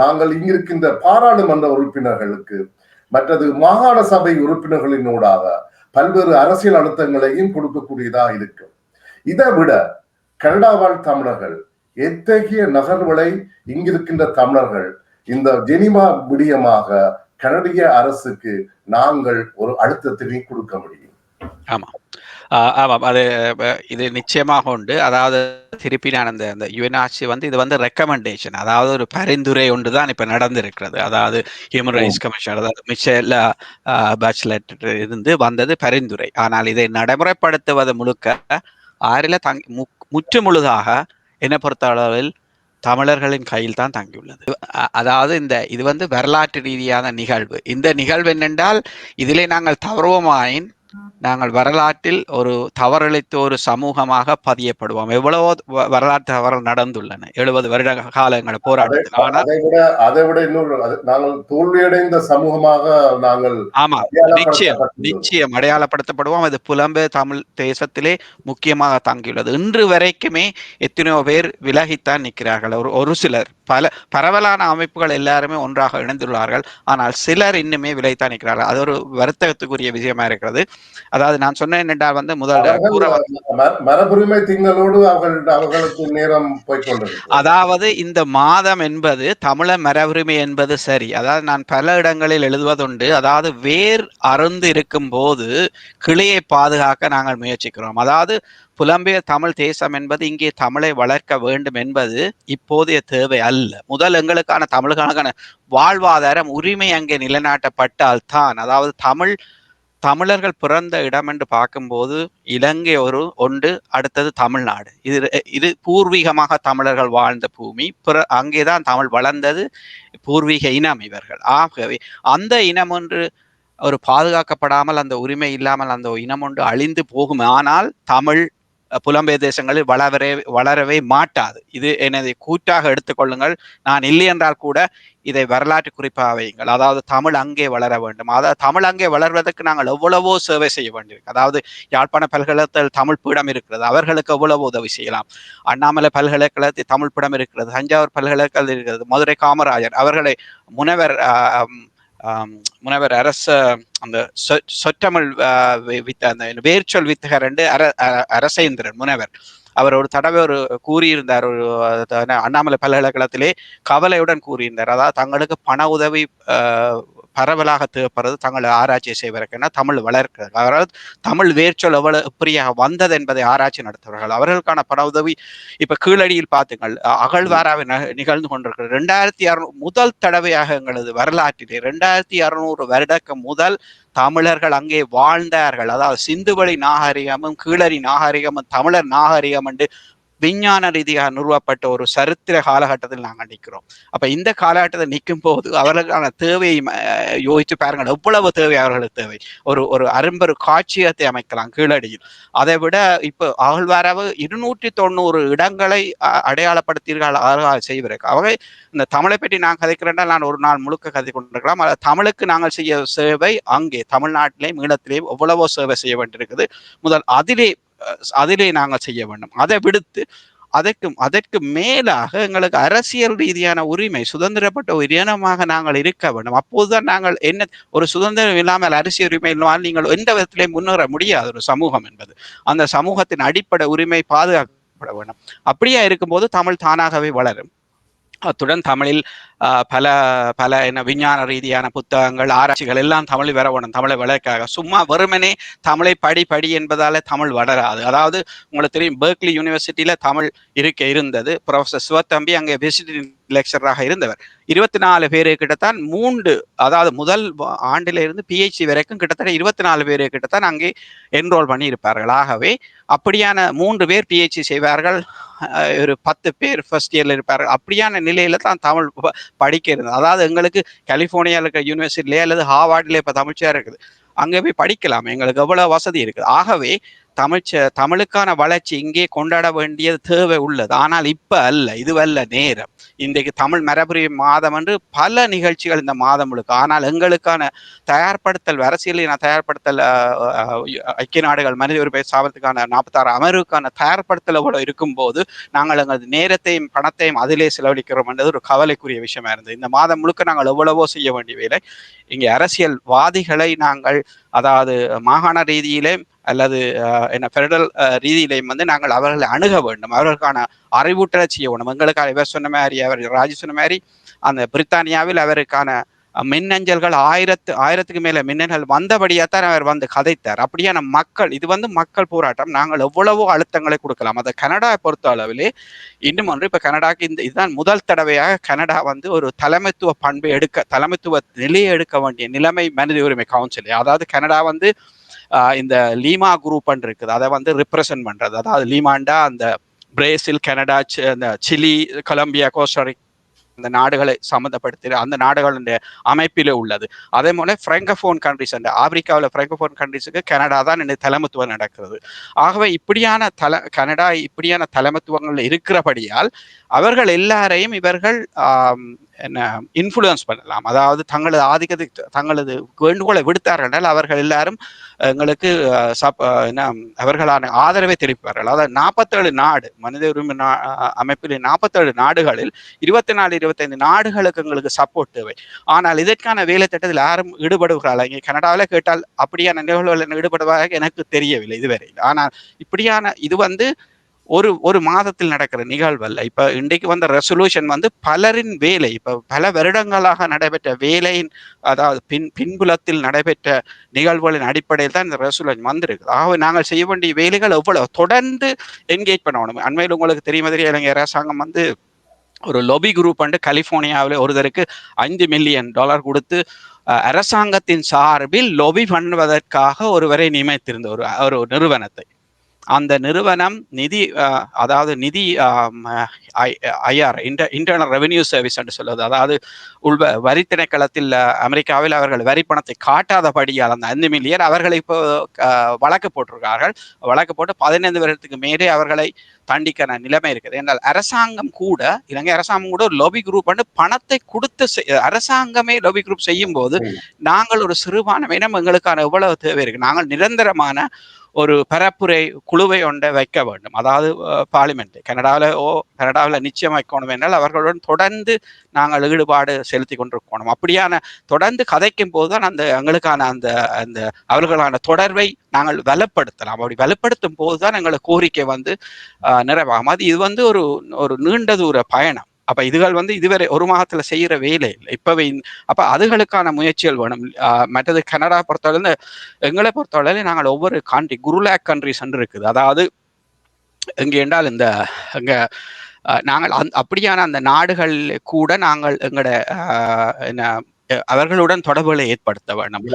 நாங்கள் இங்கிருக்கின்ற பாராளுமன்ற உறுப்பினர்களுக்கு மற்றது மாகாண சபை உறுப்பினர்களினூடாக பல்வேறு அரசியல் அழுத்தங்களையும் கொடுக்கக்கூடியதாக இருக்கும். இதை விட கனடா வாழ் தமிழர்கள் எத்தகைய நகர்வுகளை இங்கிருக்கின்ற தமிழர்கள் இந்த ஜெனீவா விடயமாக கனடிய அரசுக்கு நாங்கள் ஒரு அழுத்தத்தினை கொடுக்க முடியும். ஆமாம், அது இது நிச்சயமாக உண்டு. அதாவது திருப்பி நான் அந்த யுஎன்ஆர்சி வந்து இது வந்து ரெக்கமெண்டேஷன், அதாவது ஒரு பரிந்துரை ஒன்று தான் இப்ப நடந்திருக்கிறது. அதாவது ஹியூமன் ரைட்ஸ் கமிஷன், அதாவது மிஷேல் பாச்லெட் இருந்து வந்தது பரிந்துரை. ஆனால் இதை நடைமுறைப்படுத்துவது முழுக்க ஆறில முற்று முழுதாக என்னை பொறுத்த அளவில் தமிழர்களின் கையில் தான் தங்கியுள்ளது. அதாவது இது வந்து வரலாற்று ரீதியான நிகழ்வு. இந்த நிகழ்வு என்னென்றால் இதிலே நாங்கள் தவறுவோமாயின் நாங்கள் வரலாற்றில் ஒரு தவறளித்த ஒரு சமூகமாக பதியப்படுவோம். எவ்வளவோ வரலாற்று தவறுகள் நடந்துள்ளன 70 வருட காலங்கள் போராட்டத்தில். ஆனால் அதை விட இன்னொரு நாங்கள் தோல்வியடைந்த சமூகமாக நாங்கள் நிச்சயம் அடையாளப்படுத்தப்படுவோம். அது புலம்பெயர் தமிழ் தேசத்திலே முக்கியமாக தங்கியுள்ளது. இன்று வரைக்குமே எத்தனையோ பேர் விலகித்தான் நிற்கிறார்கள். ஒரு சிலர், பரவலான அமைப்புகள் எல்லாருமே ஒன்றாக இணைந்துள்ளார்கள். ஆனால் சிலர் இன்னுமே விலைத்தான் நிற்கிறார்கள். அது ஒரு வருத்தத்துக்குரிய விஷயமா இருக்கிறது. அதாவது நான் சொன்னேன் என்றால் வந்து முதல் மரபுரிமை திங்களோடு அவர்களுக்கு நேரம் போய்கொண்டது. அதாவது இந்த மாதம் என்பது தமிழர் மரபுரிமை என்பது சரி. அதாவது நான் பல இடங்களில் எழுதுவதுண்டு. அதாவது வேர் அருந்து இருக்கும் போது கிளையை பாதுகாக்க நாங்கள் முயற்சிக்கிறோம். அதாவது புலம்பெயர் தமிழ் தேசம் என்பது இங்கே தமிழை வளர்க்க வேண்டும் என்பது இப்போதைய தேவை அல்ல. முதல் எங்களுக்கான தமிழுக்கான வாழ்வாதாரம் உரிமை அங்கே நிலைநாட்டப்பட்டால் தான், அதாவது தமிழர்கள் பிறந்த இடம் என்று பார்க்கும்போது இலங்கை ஒன்று, அடுத்தது தமிழ்நாடு. இது பூர்வீகமாக தமிழர்கள் வாழ்ந்த பூமி. அங்கேதான் தமிழ் வளர்ந்தது. பூர்வீக இனம் இவர்கள். ஆகவே அந்த இனம் ஒன்று ஒரு பாதுகாக்கப்படாமல், அந்த உரிமை இல்லாமல் அந்த இனம் ஒன்று அழிந்து போகும். ஆனால் தமிழ் புலம்பெயர் தேசங்களில் வளரவே மாட்டாது. இது எனது கூற்றாக எடுத்துக்கொள்ளுங்கள். நான் இல்லை என்றால் கூட இதை வரலாற்று குறிப்பாக வையுங்கள். அதாவது தமிழ் அங்கே வளர வேண்டும். அதாவது தமிழ் அங்கே வளர்வதற்கு நாங்கள் எவ்வளவோ சேவை செய்ய வேண்டியிருக்கு. அதாவது யாழ்ப்பாண பல்கலைக்கழகத்தில் தமிழ் பீடம் இருக்கிறது, அவர்களுக்கு எவ்வளவு உதவி செய்யலாம். அண்ணாமலை பல்கலைக்கழகத்தில் தமிழ் பீடம் இருக்கிறது, தஞ்சாவூர் பல்கலைக்கழகம் இருக்கிறது, மதுரை காமராஜர் அவர்களை முனைவர் முனைவர் அரச அந்த சொற்றமிழ் அந்த வேர்ச்சொல் வித்தகர் என்று அரசேந்திரன் முனைவர் அவர் ஒரு தடவை கூறியிருந்தார். ஒரு அண்ணாமலை பல்கலைக்கழகத்திலே கவலையுடன் கூறியிருந்தார். அதாவது தங்களுக்கு பண உதவி பரவலாக தேவைப்படுறது தங்கள் ஆராய்ச்சி செய்வதற்கென தமிழ் வளர்க்கிறது. அதாவது தமிழ் வேர்ச்சொல் எவ்வளவு எப்படியாக வந்தது என்பதை ஆராய்ச்சி நடத்துவார்கள். அவர்களுக்கான பண உதவி இப்ப கீழடியில் பார்த்துங்கள், அகழ்வாராவை நிகழ்ந்து கொண்டிருக்கிறது. 2600 முதல் தடவையாக எங்களது வரலாற்றிலே 2600 வருடக்கு முதல் தமிழர்கள் அங்கே வாழ்ந்தார்கள். அதாவது சிந்துவெளி நாகரிகமும் கீழடி நாகரிகமும் தமிழர் நாகரிகம் என்று விஞ்ஞான ரீதியாக நிறுவப்பட்ட ஒரு சரித்திர காலகட்டத்தில் நாங்கள் நிற்கிறோம். அப்ப இந்த காலகட்டத்தில் நிற்கும் போது அவர்களுக்கான தேவையை யோசித்து பாருங்கள், எவ்வளவு தேவை அவர்களுக்கு தேவை. ஒரு அரும்பெரு காட்சியத்தை அமைக்கலாம் கீழடியில். அதை விட இப்போ அகழ்வாராவு 290 இடங்களை அடையாளப்படுத்தீர்கள் செய்வதற்கு. அவங்க இந்த தமிழை பற்றி நான் கதைக்கிறேன்னா நான் ஒரு நாள் முழுக்க கதை கொண்டிருக்கலாம். தமிழுக்கு நாங்கள் செய்ய சேவை அங்கே தமிழ்நாட்டிலேயும் ஈழத்திலேயும் எவ்வளவோ சேவை செய்ய வேண்டியிருக்குது. முதல் அதிலே நாங்கள் செய்ய வேண்டும். அதை விடுத்து அதற்கு மேலாக எங்களுக்கு அரசியல் ரீதியான உரிமை, சுதந்திரப்பட்ட ஒரு இனமாக நாங்கள் இருக்க வேண்டும். அப்போதுதான் நாங்கள் என்ன ஒரு சுதந்திரம் இல்லாமல் அரசியல் உரிமை இல்லாமல் நீங்கள் எந்த விதத்திலே முன்னேற முடியாது. ஒரு சமூகம் என்பது அந்த சமூகத்தின் அடிப்படை உரிமை பாதுகாக்கப்பட வேண்டும். அப்படியே இருக்கும்போது தமிழ் தானாகவே வளரும். அத்துடன் தமிழில் பல பல விஞ்ஞான ரீதியான புத்தகங்கள், ஆராய்ச்சிகள் எல்லாம் தமிழ் வரவேணும். தமிழை வளர்க்காக சும்மா வெறுமனே தமிழை படி என்பதால தமிழ் வளராது. அதாவது உங்களுக்கு தெரியும், பெர்க்லி யூனிவர்சிட்டியில தமிழ் இருந்தது. ப்ரொஃபசர் சிவத்தம்பி அங்கே விசிட்டிங் லெக்சராக இருந்தவர். 24 பேரு கிட்டத்தான் அதாவது முதல் ஆண்டில இருந்து PhD வரைக்கும் கிட்டத்தட்ட 24 பேரு கிட்டத்தான் அங்கே என்ரோல் பண்ணி இருப்பார்கள். ஆகவே அப்படியான 3 பேர் PhD செய்வார்கள், ஒரு 10 பேர் ஃபர்ஸ்ட் இயர்ல இருப்பார்கள். அப்படியான நிலையில தான் தமிழ் படிக்க இருந்தது. அதாவது எங்களுக்கு கலிபோர்னியாவில் இருக்கிற யூனிவர்சிட்டிலே அல்லது ஹார்வர்ட்ல இப்ப தமிழ்ச்சியா இருக்குது, அங்கே போய் படிக்கலாம். எங்களுக்கு எவ்வளவு வசதி இருக்குது. ஆகவே தமிழுக்கான வளர்ச்சி இங்கே கொண்டாட வேண்டியது தேவை உள்ளது. ஆனால் இப்ப அல்ல, இதுவல்ல நேரம். இன்றைக்கு தமிழ் மரபுரி மாதம் என்று பல நிகழ்ச்சிகள் இந்த மாதம் முழுக்க. ஆனால் எங்களுக்கான தயார்படுத்தல், அரசியலின தயார்படுத்தல், ஐக்கிய நாடுகள் மனித உரிமை சாபத்துக்கான 46 அமர்வுக்கான தயார்படுத்தல் எவ்வளவு இருக்கும் போது நாங்கள் எங்களது நேரத்தையும் பணத்தையும் அதிலே செலவழிக்கிறோம் என்றது ஒரு கவலைக்குரிய விஷயமா இருந்தது. இந்த மாதம் முழுக்க நாங்கள் எவ்வளவோ செய்ய வேண்டிய வேலை. இங்கே அரசியல்வாதிகளை நாங்கள் அதாவது மாகாண ரீதியிலே அல்லது பெடரல் ரீதியிலையும் நாங்கள் அவர்களை அணுக வேண்டும், அவர்களுக்கான அறிவூட்டலை செய்ய வேண்டும். எங்களுக்காக இவர் சொன்ன மாதிரி, அவர் ராஜி சொன்ன மாதிரி, அந்த பிரித்தானியாவில் அவருக்கான மின்னஞ்சல்கள் 1000க்கு மேல மின்னஞ்சல் வந்தபடியாத்தான் அவர் வந்து கதைத்தார். அப்படியான மக்கள், இது மக்கள் போராட்டம். நாங்கள் எவ்வளவோ அழுத்தங்களை கொடுக்கலாம். அதை கனடா பொறுத்த அளவிலே இன்னும் ஒன்று, இப்ப கனடாக்கு இதுதான் முதல் தடவையாக கனடா ஒரு தலைமைத்துவ பண்பை தலைமைத்துவ நிலையை எடுக்க வேண்டிய நிலைமை மனித உரிமை கவுன்சில். அதாவது கனடா இந்த லீமா குரூப் இருக்குது, அதை ரிப்ரசன்ட் பண்றது. அதாவது லீமாண்டா அந்த பிரேசில், கனடா, அந்த சிலி, கொலம்பியா, கோஸ்டாரிக்கா அந்த நாடுகளை சம்மந்தப்படுத்தி அந்த நாடுகளுடைய அமைப்பிலே உள்ளது. அதே போல பிராங்கோபோன் கண்ட்ரிஸ், அந்த ஆப்பிரிக்காவில் பிராங்கோபோன் கண்ட்ரிஸுக்கு கனடா தான் தலைமைத்துவம் நடக்கிறது. ஆகவே இப்படியான கனடா இப்படியான தலைமைத்துவங்கள் இருக்கிறபடியால் அவர்கள் எல்லாரையும் இவர்கள் இன்ஃப்ளூயன்ஸ் பண்ணலாம். அதாவது தங்களது ஆதிக்கத்தை, தங்களது வேண்டுகோளை விடுத்தார்கள் என்றால் அவர்கள் எல்லாரும் எங்களுக்கு அவர்களான ஆதரவை தெரிவிப்பார்கள். அதாவது 47 நாடு மனித உரிமை அமைப்பில் 47 நாடுகளில் 24-25 நாடுகளுக்கு எங்களுக்கு சப்போர்ட் தேவை. ஆனால் இதற்கான வேலை திட்டத்தில் யாரும் ஈடுபடுகிறார்கள். இங்கே கனடாவில் கேட்டால் அப்படியான நிகழ்வுகள் ஈடுபடுவதாக எனக்கு தெரியவில்லை இதுவரை. ஆனால் இப்படியான இது ஒரு மாதத்தில் நடக்கிற நிகழ்வு அல்ல. இப்ப இன்றைக்கு வந்த ரெசல்யூஷன் பலரின் வேலை, இப்ப பல வருடங்களாக நடைபெற்ற வேலையின், அதாவது பின்புலத்தில் நடைபெற்ற நிகழ்வுகளின் அடிப்படையில் தான் இந்த ரெசல்யூஷன் வந்திருக்கு. ஆகவே நாங்கள் செய்ய வேண்டிய வேலைகள் எவ்வளவு தொடர்ந்து என்கேஜ் பண்ணணும். அண்மையில் உங்களுக்கு தெரியும், இலங்கை அரசாங்கம் ஒரு லொபி குரூப் கலிபோர்னியாவில் ஒருத்தருக்கு $5 மில்லியன் கொடுத்து அரசாங்கத்தின் சார்பில் லொபி பண்ணுவதற்காக ஒருவரை நியமித்திருந்த ஒரு நிறுவனத்தை. அந்த நிறுவனம் நிதி அதாவது நிதி ஐஆர் இன்டர்னல் ரெவென்யூ சர்வீஸ் என்று சொல்லுவது, அதாவது வரி திணைக்களத்தில் அமெரிக்காவில் அவர்கள் வரி பணத்தை காட்டாதபடியால் அந்த 5 மில்லியன் அவர்களை இப்போ வழக்கு போட்டிருக்கார்கள். வழக்கு போட்டு 15 வருடத்துக்கு மேலே அவர்களை தண்டிக்கிற நிலைமை இருக்குது. என்றால் அரசாங்கம் கூட, இலங்கை அரசாங்கம் கூட ஒரு லோபி குரூப் பணத்தை கொடுத்து அரசாங்கமே லோபி குரூப் செய்யும் போது நாங்கள் ஒரு சிறுபான்மையினம் எங்களுக்கான எவ்வளவு தேவை இருக்கு. நாங்கள் நிரந்தரமான ஒரு பரப்புரை குழுவை ஒன்றை வைக்க வேண்டும். அதாவது பார்லிமெண்ட் கனடாவில் நிச்சயம் வைக்கணும் என்றால் அவர்களுடன் தொடர்ந்து நாங்கள் ஈடுபாடு செலுத்தி கொண்டிருக்கணும். அப்படியான தொடர்ந்து கதைக்கும் போதுதான் அந்த எங்களுக்கான அந்த அந்த அவர்களான தொடர்பை நாங்கள் வலுப்படுத்தலாம். அப்படி வலுப்படுத்தும் போதுதான் எங்களுக்கு கோரிக்கை நிறைவாகும். இது ஒரு நீண்ட தூர பயணம். அப்ப இதுகள் இதுவரை ஒரு மாதத்துல செய்யற வேலை இல்லை. இப்பவே அப்ப அதுகளுக்கான முயற்சிகள் வேணும். மற்றது கனடா பொறுத்தவரை, எங்களை பொறுத்தவரை நாங்கள் ஒவ்வொரு கண்ட்ரி குருலாக் கண்ட்ரிஸ் இருக்குது. அதாவது எங்க என்றால் எங்க நாங்கள் அப்படியான அந்த நாடுகள் கூட நாங்கள் எங்களோட அவர்களுடன் தொடர்புகளை ஏற்படுத்த வேண்டும்.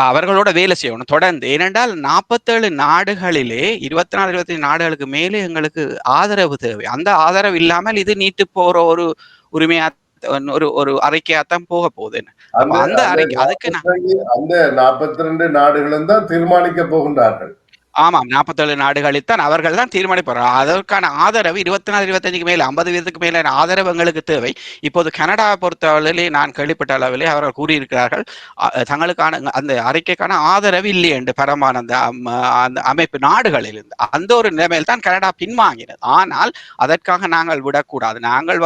அவர்களோட வேலை செய்யணும் தொடர்ந்து. ஏனென்றால் 47 நாடுகளிலே 24-25 நாடுகளுக்கு மேலே எங்களுக்கு ஆதரவு தேவை. அந்த ஆதரவு இல்லாமல் இது நீட்டு போற ஒரு உரிமையா ஒரு அறிக்கையாத்தான் போக போகுது. அந்த அறிக்கை அதுக்கு அந்த 42 நாடுகளும் தான் தீர்மானிக்க போகின்றார்கள். ஆமாம், 47 நாடுகளில் தான் அவர்கள் தான் தீர்மானிப்பார்கள். அதற்கான ஆதரவு 24-25க்கு மேல 50 வீதத்துக்கு மேல ஆதரவு எங்களுக்கு தேவை. இப்போது கனடாவை பொறுத்தவரையிலே நான் கேள்விப்பட்ட அளவிலே அவர்கள் கூறியிருக்கிறார்கள் தங்களுக்கான அந்த அறிக்கைக்கான ஆதரவு இல்லை என்று பரமான அந்த அமைப்பு நாடுகளில் இருந்து. அந்த ஒரு நிலைமையில் தான் கனடா பின்வாங்கினது. ஆனால் அதற்காக நாங்கள் விடக்கூடாது. நாங்கள்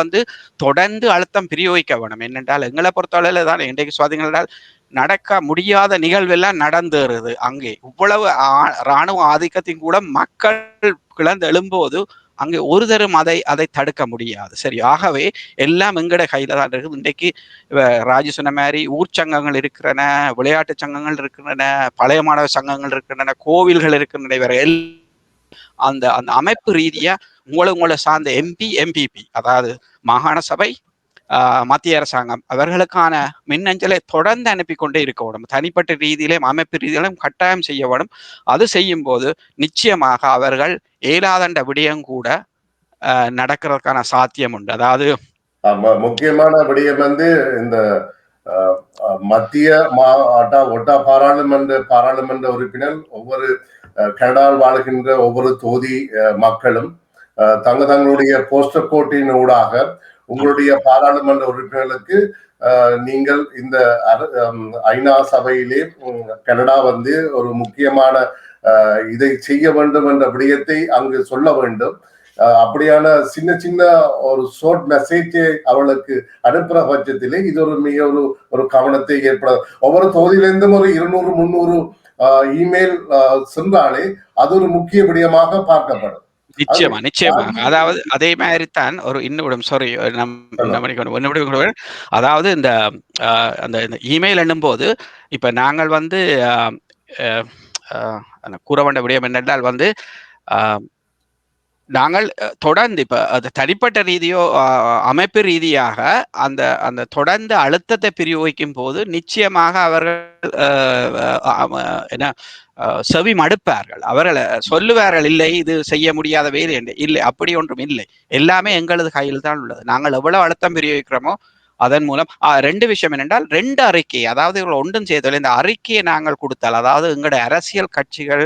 தொடர்ந்து அழுத்தம் பிரயோகிக்க வேணும். என்னென்றால் எங்களை பொறுத்தவரையில தான் இன்றைக்கு சுவாதிகள் நடக்க முடியாத நிகழ்வெல்லாம் நடந்துருது. அங்கே இவ்வளவு இராணுவ ஆதிக்கத்தின் கூட மக்கள் கிளர்ந்து எழும்போது அங்கே ஒரு தரும் அதை தடுக்க முடியாது. சரி, ஆகவே எல்லாம் எங்கட கையில தான் இருக்குது. இன்றைக்கு ராஜு சொன்ன மாதிரி ஊர்ச்சங்கங்கள் இருக்கிறன, விளையாட்டு சங்கங்கள் இருக்கின்றன, பழைய மாணவ சங்கங்கள் இருக்கின்றன, கோவில்கள் இருக்கின்றன. வேற அந்த அந்த அமைப்பு ரீதியா உங்களை சார்ந்த எம்பிபி அதாவது மாகாண சபை, மத்திய அரசாங்கம் அவர்களுக்கான மின்னஞ்சலை தொடர்ந்து அனுப்பி கொண்டே இருக்க வேண்டும். தனிப்பட்ட ரீதியிலும் அமைப்பு ரீதியிலும் கட்டாயம் செய்ய வேண்டும். அது செய்யும் போது நிச்சயமாக அவர்கள் ஏலாதண்ட விடயம் கூட நடக்கிறதுக்கான சாத்தியம் உண்டு. அதாவது முக்கியமான விடயம் இந்த மத்திய ஒட்டா பாராளுமன்ற உறுப்பினர் ஒவ்வொரு கனடாவில் வாழ்கின்ற ஒவ்வொரு தொகுதி மக்களும் தங்களுடைய போஸ்டல் கோட்டின் ஊடாக உங்களுடைய பாராளுமன்ற உறுப்பினர்களுக்கு நீங்கள் இந்த ஐநா சபையிலே கனடா ஒரு முக்கியமான இதை செய்ய வேண்டும் என்ற விடயத்தை அங்கு சொல்ல வேண்டும். அப்படியான சின்ன சின்ன ஒரு ஷார்ட் மெசேஜை அவளுக்கு அனுப்புற பட்சத்திலே இது மிக ஒரு கவனத்தை ஏற்பட ஒவ்வொரு தொகுதியிலிருந்தும் ஒரு 200-300 இமெயில் சென்றாலே அது ஒரு முக்கிய விடயமாக பார்க்கப்படும். நிச்சயமாக. அதாவது அதே மாதிரி தான் ஒரு அதாவது இந்த அந்த இமெயில் எண்ணும் போது இப்ப நாங்கள் கூற வேண்டிய விடயம் என்னென்றால் நாங்கள் தொடர்ந்து இப்ப அது தனிப்பட்ட ரீதியோ அமைப்பு ரீதியாக அந்த அந்த தொடர்ந்து அழுத்தத்தை பிரயோகிக்கும் போது நிச்சயமாக அவர்கள் செவி மடுப்பார்கள். அவர்களை சொல்லுவார்கள், இல்லை இது செய்ய முடியாத வேலை என்று. இல்லை, அப்படி ஒன்றும் இல்லை. எல்லாமே எங்களது கையில் தான் உள்ளது. நாங்கள் எவ்வளவு அழுத்தம் பிரயோகிக்கிறோமோ அதன் மூலம் 2 விஷயம் என்னென்றால் 2 அறிக்கை, அதாவது இவர்கள் ஒன்றும் செய்ததில்லை. இந்த அறிக்கையை நாங்கள் கொடுத்தால், அதாவது எங்களுடைய அரசியல் கட்சிகள்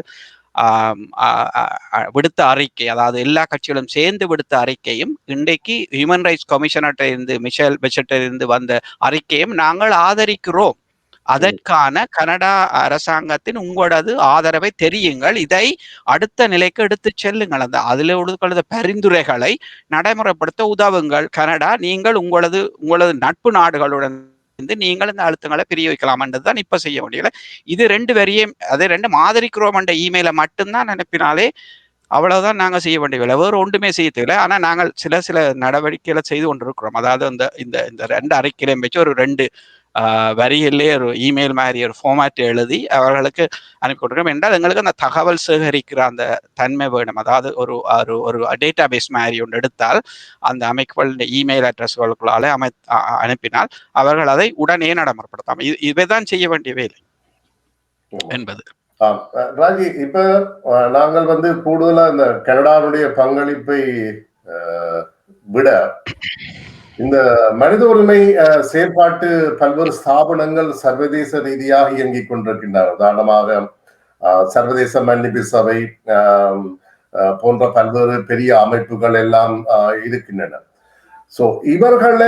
விடுத்த அறிக்கை, அதாவது எல்லா கட்சிகளும் சேர்ந்து விடுத்த அறிக்கையும் இன்றைக்கு ஹியூமன் ரைட்ஸ் கமிஷனர்ட்ட இருந்து மிஷேல் பெச்சட்ட இருந்து வந்த அறிக்கையும் நாங்கள் ஆதரிக்கிறோம். அதற்கான கனடா அரசாங்கத்தின் உங்களது ஆதரவை தெரியுங்கள், இதை அடுத்த நிலைக்கு எடுத்து செல்லுங்கள், அந்த அதில் உள்ள பரிந்துரைகளை நடைமுறைப்படுத்த உதவுங்கள். கனடா, நீங்கள் உங்களது நட்பு நாடுகளுடன் நீங்கள் இந்த அழுத்தங்களை பிரயோகிக்கலாம் என்றுதான் இப்ப செய்ய முடியல. இது 2 வரியும் அதே 2 ஆதரிக்கிறோம் என்ற இமெயில மட்டும்தான் அனுப்பினாலே அவ்வளவுதான் நாங்க செய்ய வேண்டியதில்லை. வேறு ஒன்றுமே செய்ய தேவையில்லை. ஆனா நாங்கள் சில நடவடிக்கைகளை செய்து கொண்டிருக்கிறோம். அதாவது இந்த 2 அறிக்கையிலையும் வச்சு ஒரு 2 வரியிலே ஒரு இமெயில் மாதிரி ஒரு ஃபார்மேட் எழுதி அவர்களுக்கு அனுப்பி கொடுக்கிறோம். என்றால் எங்களுக்கு அந்த தகவல் சேகரிக்கிற அந்த தன்மை வேணும். அதாவது ஒரு டேட்டா பேஸ் மாதிரி ஒன்று எடுத்தால் அந்த அமைப்புகளுடைய இமெயில் அட்ரஸ்களுக்குள்ளாலே அனுப்பினால் அவர்கள் அதை உடனே நடைமுறைப்படுத்தாம இவைதான் செய்ய வேண்டிய வேலை என்பது. ராஜி, இப்ப நாங்கள் வந்து கூடுதலா இந்த கனடாவுடைய பங்களிப்பை விட இந்த மனித உரிமை செயற்பாட்டு பல்வேறு ஸ்தாபனங்கள் சர்வதேச ரீதியாக இயங்கிக் கொண்டிருக்கின்றன. உதாரணமாக சர்வதேச மன்னிப்பு சபை போன்ற பல்வேறு பெரிய அமைப்புகள் எல்லாம் இருக்கின்றன. சோ இவர்கள்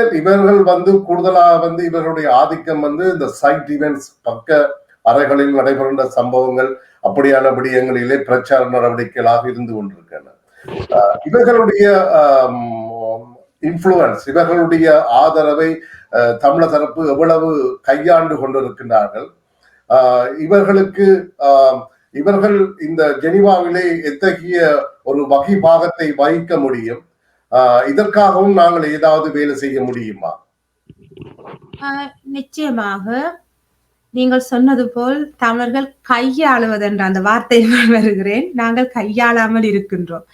வந்து கூடுதலாக வந்து இவர்களுடைய ஆதிக்கம் வந்து இந்த சைட் ஈவென்ட்ஸ், பக்க அறைகளில் நடைபெறுகின்ற சம்பவங்கள், அப்படியான விடயங்களிலே பிரச்சார நடவடிக்கைகளாக இருந்து கொண்டிருக்கின்றன. இவர்களுடைய இன்ஃப்ளூயன்ஸ், இவர்களுடைய ஆதரவை தமிழர் தரப்பு எவ்வளவு கையாண்டு கொண்டிருக்கின்றார்கள், இவர்கள் இந்த ஜெனீவாவிலே எத்தகைய ஒரு வகை பாகத்தை வகிக்க முடியும், இதற்காகவும் நாங்கள் ஏதாவது வேலை செய்ய முடியுமா? நிச்சயமாக நீங்கள் சொன்னது போல் தமிழர்கள் கையாளுவது என்ற அந்த வார்த்தையை வருகிறேன். நாங்கள் கையாளாமல் இருக்கின்றோம்.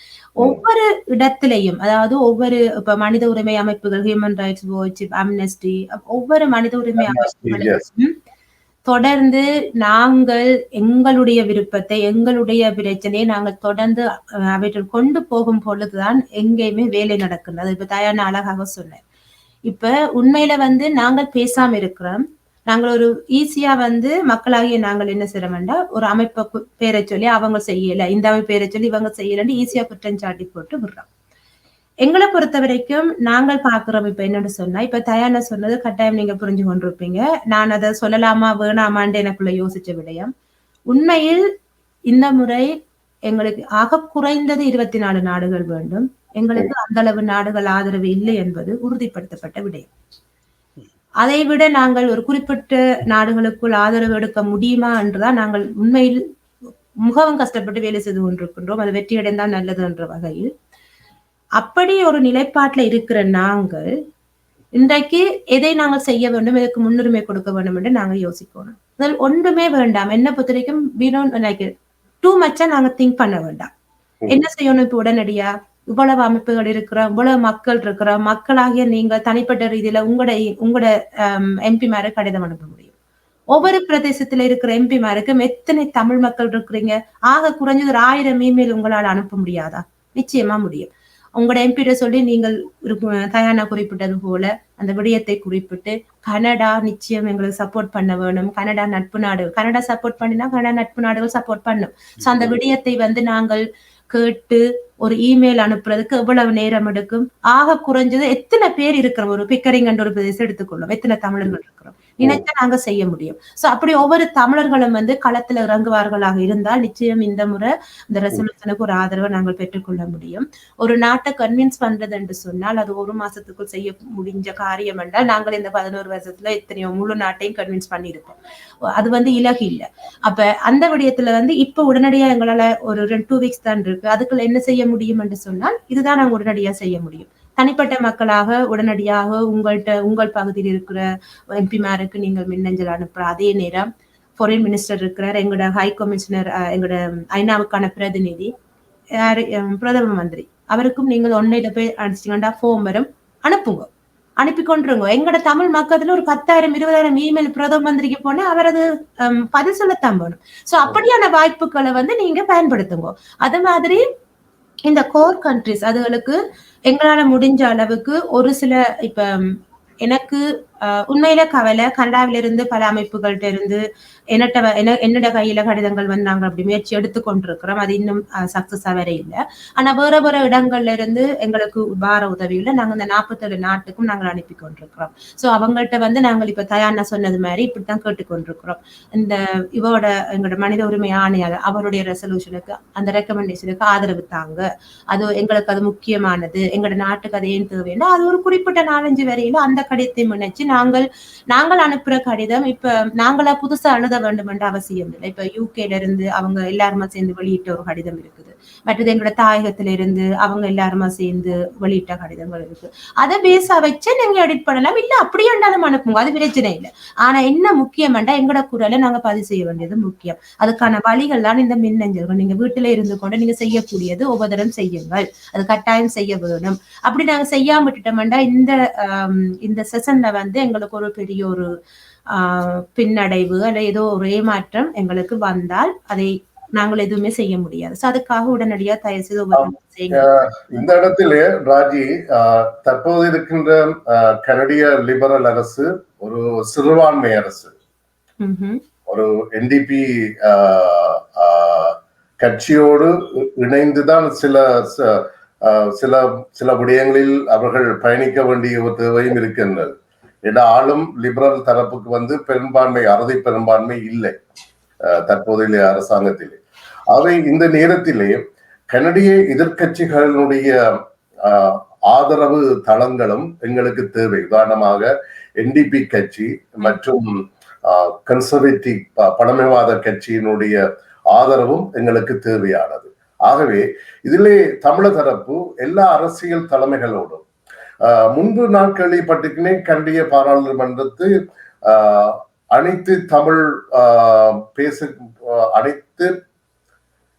ஒவ்வொரு இடத்திலையும், அதாவது ஒவ்வொரு இப்ப மனித உரிமை அமைப்புகள், ஹியூமன் ரைட்ஸ் வாட்ச், அம்னஸ்டி, ஒவ்வொரு மனித உரிமை அமைப்புகளையும் தொடர்ந்து நாங்கள் எங்களுடைய விருப்பத்தை, எங்களுடைய பிரச்சனையை நாங்கள் தொடர்ந்து அவற்றில் கொண்டு போகும் பொழுதுதான் எங்கேயுமே வேலை நடக்கின்றது. இப்ப தயானா அழகாக சொன்னேன். இப்ப உண்மையில வந்து நாங்கள் பேசாம இருக்கிறோம். நாங்கள் ஒரு ஈஸியா வந்து மக்களாகிய நாங்கள் என்ன செய்யறோம்னா, ஒரு அமைப்பை பேரை சொல்லி அவங்க செய்யல, இந்த அமைப்பு பேரை சொல்லி இவங்க செய்யலன்னு ஈஸியா குற்றம் சாட்டி போட்டு விடுறோம். எங்களை பொறுத்த வரைக்கும் நாங்கள் பாக்குறோம். இப்ப என்னன்னு சொன்னா, இப்ப தயானா சொன்னது கட்டாயம் நீங்க புரிஞ்சு கொண்டிருப்பீங்க. நான் அதை சொல்லலாமா வேணாமான்னு எனக்குள்ள யோசிச்ச விடயம். உண்மையில் இந்த முறை எங்களுக்கு ஆக குறைந்தது 24 நாடுகள் வேண்டும். எங்களுக்கு அந்த அளவு நாடுகள் ஆதரவு இல்லை என்பது உறுதிப்படுத்தப்பட்ட விடயம். அதை விட நாங்கள் ஒரு குறிப்பிட்ட நாடுகளுக்குள் ஆதரவு எடுக்க முடியுமா என்றுதான் நாங்கள் உண்மையில் மிகவும் கஷ்டப்பட்டு வேலை செய்து கொண்டிருக்கின்றோம். அது வெற்றி அடைந்தால் நல்லது என்ற வகையில் அப்படி ஒரு நிலைப்பாட்டில் இருக்கிற நாங்கள் இன்றைக்கு எதை நாங்கள் செய்ய வேண்டும், இதற்கு முன்னுரிமை கொடுக்க வேண்டும் என்று நாங்கள் யோசிக்கணும். அதில் ஒன்றுமே வேண்டாம். என்ன பொறுத்த வரைக்கும் டூ மச்சா நாங்க திங்க் பண்ண வேண்டாம். என்ன செய்யணும்? இப்ப உடனடியா இவ்வளவு அமைப்புகள் இருக்கிறோம், இவ்வளவு மக்கள் இருக்கிறோம், மக்களாகிய நீங்க தனிப்பட்ட ரீதியில உங்களோட எம்பிமாரு கடிதம் அனுப்ப முடியும். ஒவ்வொரு பிரதேசத்துல இருக்கிற எம்பிமாருக்கும் எத்தனை தமிழ் மக்கள் இருக்கிறீங்க, ஆக குறைஞ்சது ஒரு 1000 இமெயில் உங்களால் அனுப்ப முடியாதா? நிச்சயமா முடியும். உங்களோட எம்பிட்ட சொல்லி நீங்கள் தயானா குறிப்பிட்டது போல அந்த விடயத்தை குறிப்பிட்டு, கனடா நிச்சயம் எங்களுக்கு சப்போர்ட் பண்ண வேணும், கனடா நட்பு நாடு, கனடா சப்போர்ட் பண்ணினா கனடா நட்பு நாடுகள் சப்போர்ட் பண்ணும். சோ அந்த விடயத்தை வந்து நாங்கள் கேட்டு ஒரு இமெயில் அனுப்புறதுக்கு எவ்வளவு நேரம் எடுக்கும்? ஆக குறைஞ்சது எத்தனை பேர் இருக்கிறோம்? ஒரு பிக்கரிங் என்ற ஒரு பிரதேசம் எடுத்துக்கொள்ளும், எத்தனை தமிழர்கள் இருக்கிறோம், நினைச்சா நாங்க செய்ய முடியும். சோ அப்படி ஒவ்வொரு தமிழர்களும் வந்து களத்துல இறங்குவார்களாக இருந்தால் நிச்சயம் இந்த முறை இந்த ரெசல்யூஷனுக்கு ஒரு ஆதரவை நாங்கள் பெற்றுக்கொள்ள முடியும். ஒரு நாட்டை கன்வின்ஸ் பண்றது என்று சொன்னால் அது 1 மாசத்துக்குள் செய்ய முடிஞ்ச காரியம் என்றால் நாங்கள் இந்த 11 வருஷத்துல எத்தனையோ முழு நாட்டையும் கன்வின்ஸ் பண்ணியிருப்போம். அது வந்து இலகு இல்லை. அப்ப அந்த விடயத்துல வந்து இப்ப உடனடியா எங்களால ஒரு 2 வீக்ஸ் தான் இருக்கு, அதுக்குள்ள என்ன செய்ய முடியும் என்று சொன்னால் இதுதான் நாங்கள் உடனடியா செய்ய முடியும். தனிப்பட்ட மக்களாக உடனடியாக உங்கள் பகுதியில் இருக்கிற எம்பிமாருக்கு நீங்கள் மின்னஞ்சல் அனுப்புற அதே நேரம் ஃபாரின் மினிஸ்டர் இருக்கிறார், எங்களோட ஹை கமிஷனர், எங்களோட ஐநாவுக்கான பிரதிநிதி, பிரதம மந்திரி, அவருக்கும் நீங்கள் ஒன்னையில போய் அனுப்பிச்சிங்கன்னா ஃபார்ம் வரும், அனுப்புங்க, அனுப்பி கொண்டுருங்க. எங்களோட தமிழ் மக்கத்துல ஒரு 10,000 20,000 இமெயில் பிரதம மந்திரிக்கு போனா அவர் அது பதில் சொல்லத்தான் போகணும். சோ அப்படியான வாய்ப்புகளை வந்து நீங்க பயன்படுத்துங்க. அது மாதிரி இந்த கோர் கண்ட்ரிஸ் அதுகளுக்கு எங்களால முடிஞ்ச அளவுக்கு ஒரு சில, இப்ப எனக்கு உண்மையில கவலை, கனடாவிலிருந்து பல அமைப்புகள்கிட்ட இருந்து என்னோட கையில கடிதங்கள் வந்து நாங்க அப்படி முயற்சி எடுத்து கொண்டிருக்கிறோம். அது இன்னும் சக்சஸா வர இல்லை. ஆனா வேற இடங்கள்ல இருந்து எங்களுக்கு வார உதவியில நாங்க இந்த 47 நாட்டுக்கும் நாங்கள் அனுப்பி கொண்டிருக்கிறோம். சோ அவங்கள்ட்ட வந்து நாங்கள் இப்ப தயானா சொன்னது மாதிரி இப்படித்தான் கேட்டுக்கொண்டிருக்கிறோம். இந்த எங்களோட மனித உரிமை ஆணையாளர் அவருடைய ரெசல்யூஷனுக்கு, அந்த ரெக்கமெண்டேஷனுக்கு ஆதரவு தாங்க, அது எங்களுக்கு அது முக்கியமானது, எங்களோட நாட்டுக்கு அது ஏன் தேவைன்னா அது ஒரு குறிப்பிட்ட 4-5 வரையில அந்த கடிதத்தை முன்னெச்சு நாங்கள் அனுப்புற கடிதம் இப்ப நாங்களா புதுசா எழுத வேண்டும் என்ற அவசியம் இல்லை. இப்ப யூகேல இருந்து அவங்க எல்லாருமா சேர்ந்து வெளியிட்ட ஒரு கடிதம் இருக்குது, மற்றது எங்களோட தாயகத்தில இருந்து அவங்க எல்லாருமா சேர்ந்து வெளியிட்ட கடிதங்கள் இருக்கு. அதை பேச வச்சு நீங்க எடிட் பண்ணலாம், இல்ல அப்படியே இருந்தாலும் அனுப்புங்க, அது பிரச்சனை இல்லை. ஆனா என்ன முக்கியம்டா, எங்களோட குரலை நாங்க பதிவு செய்ய வேண்டியது முக்கியம். அதுக்கான வழிகள் தான் இந்த மின்னஞ்சல்கள். நீங்க வீட்டுல இருந்து கொண்டு நீங்க செய்யக்கூடியது ஒவ்வொரு தரம் செய்யுங்கள், அது கட்டாயம் செய்ய வேணும். அப்படி நாங்க செய்யாம விட்டுட்டோம்டா இந்த செஷன்ல வந்து எங்களுக்கு ஒரு பெரிய ஒரு பின்னடைவு அல்ல ஏதோ ஒரு ஏமாற்றம் எங்களுக்கு வந்தால் அதை நாங்கள் எதுவுமே செய்ய முடியாது. ஸோ அதுக்காக உடனடியா தயவு செய்து செய்யுங்க. இந்த இடத்திலே ராஜி, தற்போது இருக்கின்ற கனடிய லிபரல் அரசு ஒரு சிறுபான்மை அரசு, ஒரு NDP கட்சியோடு இணைந்துதான் சில சில சில விடயங்களில் அவர்கள் பயணிக்க வேண்டிய ஒரு தேவையும் இருக்கின்றது. ஏன்னா ஆளும் லிபரல் தரப்புக்கு பெரும்பான்மை, அறுதி பெரும்பான்மை இல்லை தற்போதைய அரசாங்கத்திலே. அவை இந்த நேரத்திலே கனடிய எதிர்கட்சிகளுடைய ஆதரவு தளங்களும் எங்களுக்கு தேவை. உதாரணமாக NDP கட்சி மற்றும் கன்சர்வேட்டிவ் பழமைவாத கட்சியினுடைய ஆதரவும் எங்களுக்கு தேவையானது. ஆகவே இதிலே தமிழர் தரப்பு எல்லா அரசியல் தலைமைகளோடும் முன்பு நான் கேள்விப்பட்டிருக்கிறேன், கனடிய பாராளுமன்றத்தில் அனைத்து தமிழ் அனைத்து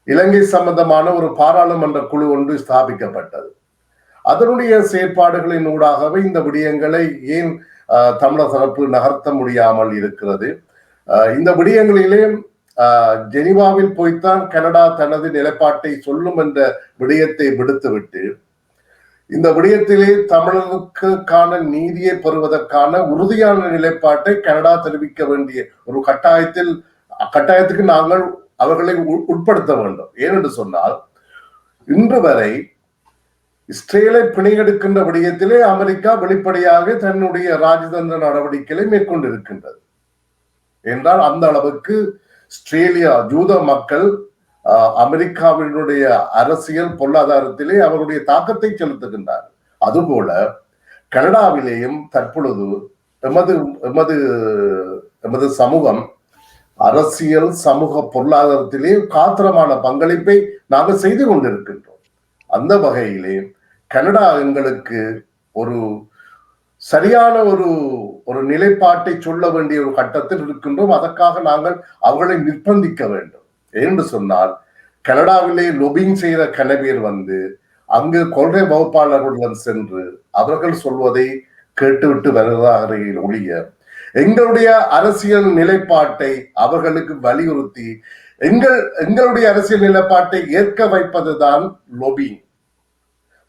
இலங்கை சம்பந்தமான ஒரு பாராளுமன்ற குழு ஒன்று ஸ்தாபிக்கப்பட்டது. அதனுடைய செயற்பாடுகளின் ஊடாகவே இந்த விடயங்களை ஏன் தமிழர் தரப்பு நகர்த்த முடியாமல் இருக்கிறது? இந்த விடயங்களிலே ஜெனீவாவில் போய்த்தான் கனடா தனது நிலைப்பாட்டை சொல்லும் என்ற விடயத்தை விடுத்துவிட்டு இந்த விடயத்திலே தமிழர்களுக்கான நீதியை பெறுவதற்கான உறுதியான நிலைப்பாட்டை கனடா தெரிவிக்க வேண்டிய ஒரு கட்டாயத்துக்கு நாங்கள் அவர்களை உட்படுத்த வேண்டும். ஏனென்று சொன்னால், இன்று வரை இஸ்ரேலை பிணையெடுக்கின்ற விடயத்திலே அமெரிக்கா வெளிப்படையாக தன்னுடைய ராஜதந்திர நடவடிக்கைகளை மேற்கொண்டிருக்கின்றது. என்றால் அந்த அளவுக்கு ஆஸ்திரேலியா யூத மக்கள் அமெரிக்காவினுடைய அரசியல் பொருளாதாரத்திலே அவருடைய தாக்கத்தை செலுத்துகின்றார். அதுபோல கனடாவிலேயும் தற்பொழுது எமது சமூகம் அரசியல் சமூக பொருளாதாரத்திலே காத்திரமான பங்களிப்பை நாங்கள் செய்து கொண்டிருக்கின்றோம். அந்த வகையிலே கனடா எங்களுக்கு ஒரு சரியான ஒரு நிலைப்பாட்டை சொல்ல வேண்டிய ஒரு கட்டத்தில் இருக்கின்றோம். அதற்காக நாங்கள் அவர்களை நிர்பந்திக்க வேண்டும். என்று சொன்னால், கனடாவிலே லொபிங் செய்த கனவேர் அங்கு கொள்கை வகுப்பாளர்களுடன் சென்று அவர்கள் சொல்வதை கேட்டுவிட்டு வருகிறார்கள் ஒழிய எங்களுடைய அரசியல் நிலைப்பாட்டை அவர்களுக்கு வலியுறுத்தி எங்களுடைய அரசியல் நிலைப்பாட்டை ஏற்க வைப்பதுதான் லொபிங்.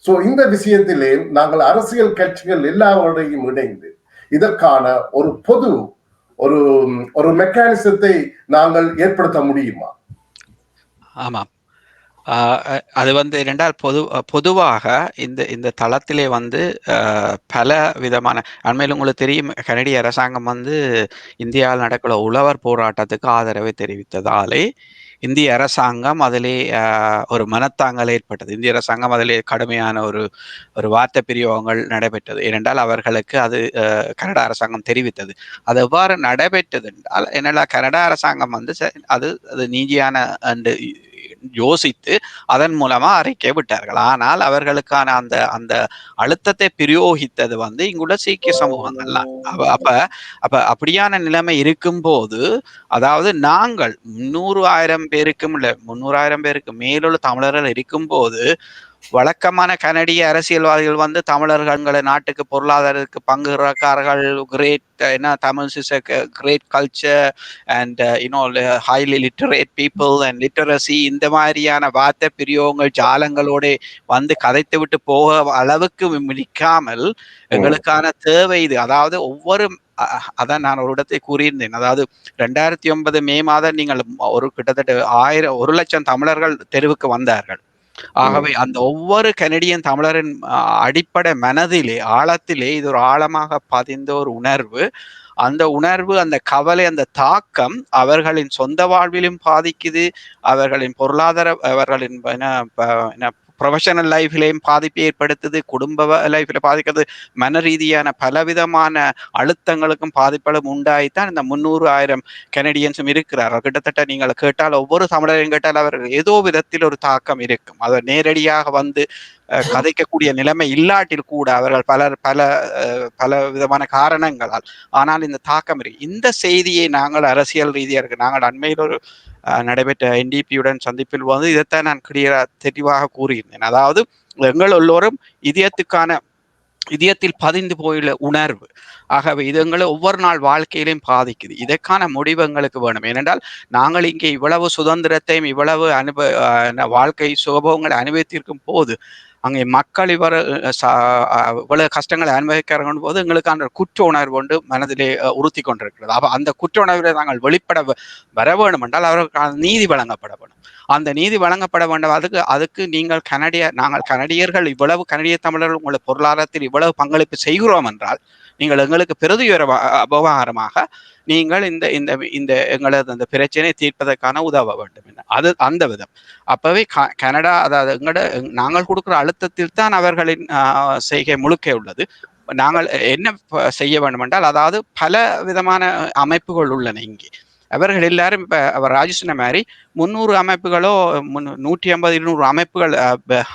சோ இந்த விஷயத்திலே நாங்கள் அரசியல் கட்சிகள் எல்லாவரையும் இணைந்து இதற்கான ஒரு பொது ஒரு மெக்கானிசத்தை நாங்கள் ஏற்படுத்த முடியுமா? ஆமாம், அது இரண்டால் பொதுவாக இந்த தளத்திலே பல விதமான அண்மையில் உங்களுக்கு தெரியும், கனடிய அரசாங்கம் இந்தியாவில் நடக்கிற உழவர் போராட்டத்துக்கு ஆதரவை தெரிவித்ததாலே இந்திய அரசாங்கம் அதிலே ஒரு மனத்தாங்கல் ஏற்பட்டது. இந்திய அரசாங்கம் அதிலே கடுமையான ஒரு வார்த்தை பிரயோகங்கள் நடைபெற்றது. ஏனென்றால் அவர்களுக்கு அது கனடா அரசாங்கம் தெரிவித்தது. அது எவ்வாறு நடைபெற்றது என்றால், என்னெல்லாம் கனடா அரசாங்கம் அது நீதியான யோசித்து அதன் மூலமா அறிக்கை விட்டார்கள். ஆனால் அவர்களுக்கான அந்த அழுத்தத்தை பிரயோகித்தது இங்குள்ள சீக்கிய சமூகங்கள் தான். அப்ப அப்படியான நிலைமை இருக்கும் போது, அதாவது நாங்கள் 300,000 பேருக்கும் இல்ல 300,000 பேருக்கு மேலுள்ள தமிழர்கள் இருக்கும் போது வழக்கமான கனடிய அரசியல்வாதிகள் தமிழர்களை நாட்டுக்கு பொருளாதாரத்துக்கு பங்குறார்கள், great Tamil is great culture and highly literate people and literacy, இந்த மாதிரியான வார்த்தை பிரியோகங்கள் ஜாலங்களோட கதைத்து விட்டு போக அளவுக்கு முடிக்காமல் எங்களுக்கான தேவை இது. அதாவது அதான் நான் ஒரு இடத்தை கூறியிருந்தேன். அதாவது 2009 மே மாதம் நீங்கள் கிட்டத்தட்ட 1,00,000 தமிழர்கள் தெருவுக்கு வந்தார்கள். ஆகவே அந்த ஒவ்வொரு கனடியன் தமிழரின் அடிப்படை மனதிலே ஆழத்திலே இது ஒரு ஆழமாக பதிந்த ஒரு உணர்வு. அந்த உணர்வு, அந்த கவலை, அந்த தாக்கம் அவர்களின் சொந்த வாழ்விலும் பாதிக்குது, அவர்களின் பொருளாதார, அவர்களின் ப்ரொஃபஷனல் லைஃப்லையும் பாதிப்பை ஏற்படுத்துது, குடும்ப லைஃப்ல பாதிக்கிறது, மன ரீதியான பலவிதமான அழுத்தங்களுக்கும் பாதிப்புகளும் உண்டாயித்தான் இந்த 300,000 கனடியன்ஸும் இருக்கிறார்கள். கிட்டத்தட்ட நீங்கள் கேட்டால், ஒவ்வொரு தமிழரையும் கேட்டால் அவர்கள் ஏதோ விதத்தில் ஒரு தாக்கம் இருக்கும். அதை நேரடியாக கதைக்கக்கூடிய நிலைமை இல்லாட்டில் கூட அவர்கள் பல விதமான காரணங்களால், ஆனால் இந்த தாக்கம் இருக்கு. இந்த செய்தியை நாங்கள் அரசியல் ரீதியாக இருக்கு, நாங்கள் அண்மையில் ஒரு நடைபெற்ற NDPயுடன் சந்திப்பில் இதைத்தான் நான் தெளிவாக கூறியிருந்தேன். அதாவது எங்கள் எல்லோரும் இதயத்துக்கான இதயத்தில் பதிந்து போயுள்ள உணர்வு. ஆகவே இது எங்களை ஒவ்வொரு நாள் வாழ்க்கையிலையும் பாதிக்குது. இதற்கான முடிவு எங்களுக்கு வேணும். ஏனென்றால் நாங்கள் இங்கே இவ்வளவு சுதந்திரத்தையும் இவ்வளவு வாழ்க்கை சுகபோகங்களை அனுபவித்திருக்கும் போது அங்கே மக்கள் இவ்வளவு கஷ்டங்களை அனுபவிக்கிறாங்க போது எங்களுக்கான குற்ற உணர்வு கொண்டு மனதிலே உறுத்தி கொண்டிருக்கிறது. அப்ப அந்த குற்ற உணர்வை நாங்கள் வெளிப்பட வர வேண்டும் என்றால் அவர்களுக்கான நீதி வழங்கப்பட வேண்டும். அந்த நீதி வழங்கப்பட வேண்டும். அதுக்கு நாங்கள் கனடியர்கள் இவ்வளவு கனடிய தமிழர்கள் உங்களை பொருளாதாரத்தில் இவ்வளவு பங்களிப்பு செய்கிறோம் என்றால் நீங்கள் எங்களுக்கு பிரதியுற விவகாரமாக நீங்கள் இந்த இந்த இந்த எங்களது அந்த பிரச்சனையை தீர்ப்பதற்கான உதவ வேண்டும் என்ன அது அந்த விதம். அப்பவே கனடா அதாவது நாங்கள் கொடுக்குற அழுத்தத்தில் தான் அவர்களின் செய்கை முழுக்க உள்ளது. நாங்கள் என்ன செய்ய வேண்டும் என்றால் அதாவது பல விதமான அமைப்புகள் உள்ளன இங்கே. அவர்கள் எல்லாரும் இப்ப அவர் ராஜு சொன்ன மாதிரி 300 அமைப்புகளோ 150 200 அமைப்புகள்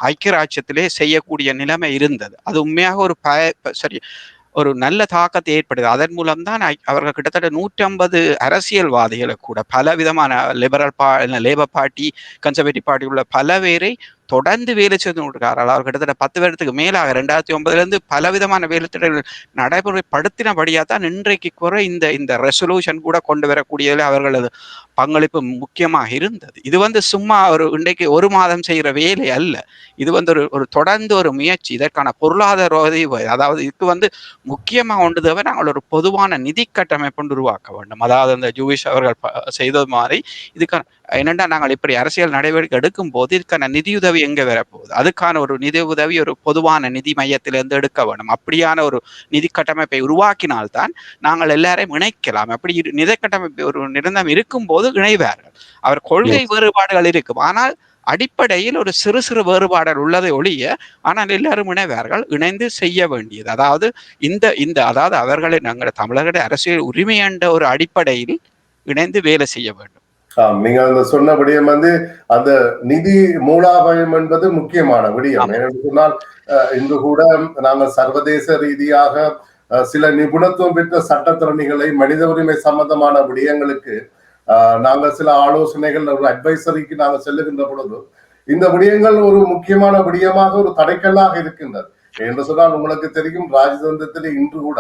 ஐக்கிய ராஜ்யத்திலே செய்யக்கூடிய நிலைமை இருந்தது. அது உண்மையாக ஒரு நல்ல தாக்கத்தை ஏற்படுது. அதன் மூலம்தான் அவர்கள் கிட்டத்தட்ட 150 அரசியல்வாதிகளை கூட பல விதமான லேபர் பார்ட்டி, கன்சர்வேட்டிவ் பார்ட்டி உள்ள பல பேரை தொடர்ந்து வேலை செய்து கொண்டிருக்கிறார்கள். அவர் கிட்டத்தட்ட 10 வருடத்துக்கு மேலாக 2009 பல விதமான வேலை திட்டங்கள் நடைமுறைப்படுத்தினபடியா தான் இன்றைக்கு குறை இந்த ரெசல்யூஷன் கூட கொண்டு வரக்கூடியதில் அவர்களது பங்களிப்பு முக்கியமாக இருந்தது. இது சும்மா இன்றைக்கு ஒரு மாதம் செய்கிற வேலை அல்ல. இது ஒரு தொடர்ந்து ஒரு முயற்சி. இதற்கான பொருளாதார அதாவது இதுக்கு முக்கியமாக ஒன்று தேவை, நாங்கள் ஒரு பொதுவான நிதி கட்டமைப்பு உருவாக்க வேண்டும். அதாவது அந்த ஜூவிஷ் அவர்கள் செய்தது மாதிரி இதுக்கான என்னென்னா நாங்கள் இப்படி அரசியல் நடவடிக்கை எடுக்கும் போது இதுக்கான நிதியுதவி எங்கே வரப்போகுது, அதுக்கான ஒரு நிதி உதவி ஒரு பொதுவான நிதி மையத்திலிருந்து எடுக்க வேண்டும். அப்படியான ஒரு நிதி கட்டமைப்பை உருவாக்கினால்தான் நாங்கள் எல்லாரையும் இணைக்கலாம். அப்படி நிதி கட்டமைப்பு ஒரு நிரந்தரம் இருக்கும் போது இணைவார்கள். அவர் கொள்கை வேறுபாடுகள் இருக்கும், ஆனால் அடிப்படையில் ஒரு சிறு சிறு வேறுபாடுகள் உள்ளதை ஒழிய ஆனால் எல்லாரும் இணைவார்கள். இணைந்து செய்ய வேண்டியது அதாவது அதாவது அவர்களை நாங்கள் தமிழர்களுடைய அரசியல் உரிமை என்ற ஒரு அடிப்படையில் இணைந்து வேலை செய்ய வேண்டும். நீங்க அந்த சொன்ன விடயம் அந்த நிதி மூலாதாரம் என்பது முக்கியமான விடயம். ஏனென்று சொன்னால் இன்று கூட நாங்கள் சர்வதேச ரீதியாக சில நிபுணத்துவம் பெற்ற சட்டத்திறனிகளை மனித உரிமை சம்பந்தமான விடயங்களுக்கு நாங்கள் சில ஆலோசனைகள் ஒரு அட்வைசரிக்கு நாங்கள் செல்லுகின்ற பொழுது இந்த விடயங்கள் ஒரு முக்கியமான விடயமாக ஒரு தடைக்கல்லாக இருக்கின்றது. என்று சொன்னால் உங்களுக்கு தெரியும், ராஜதந்திரத்திலே இன்று கூட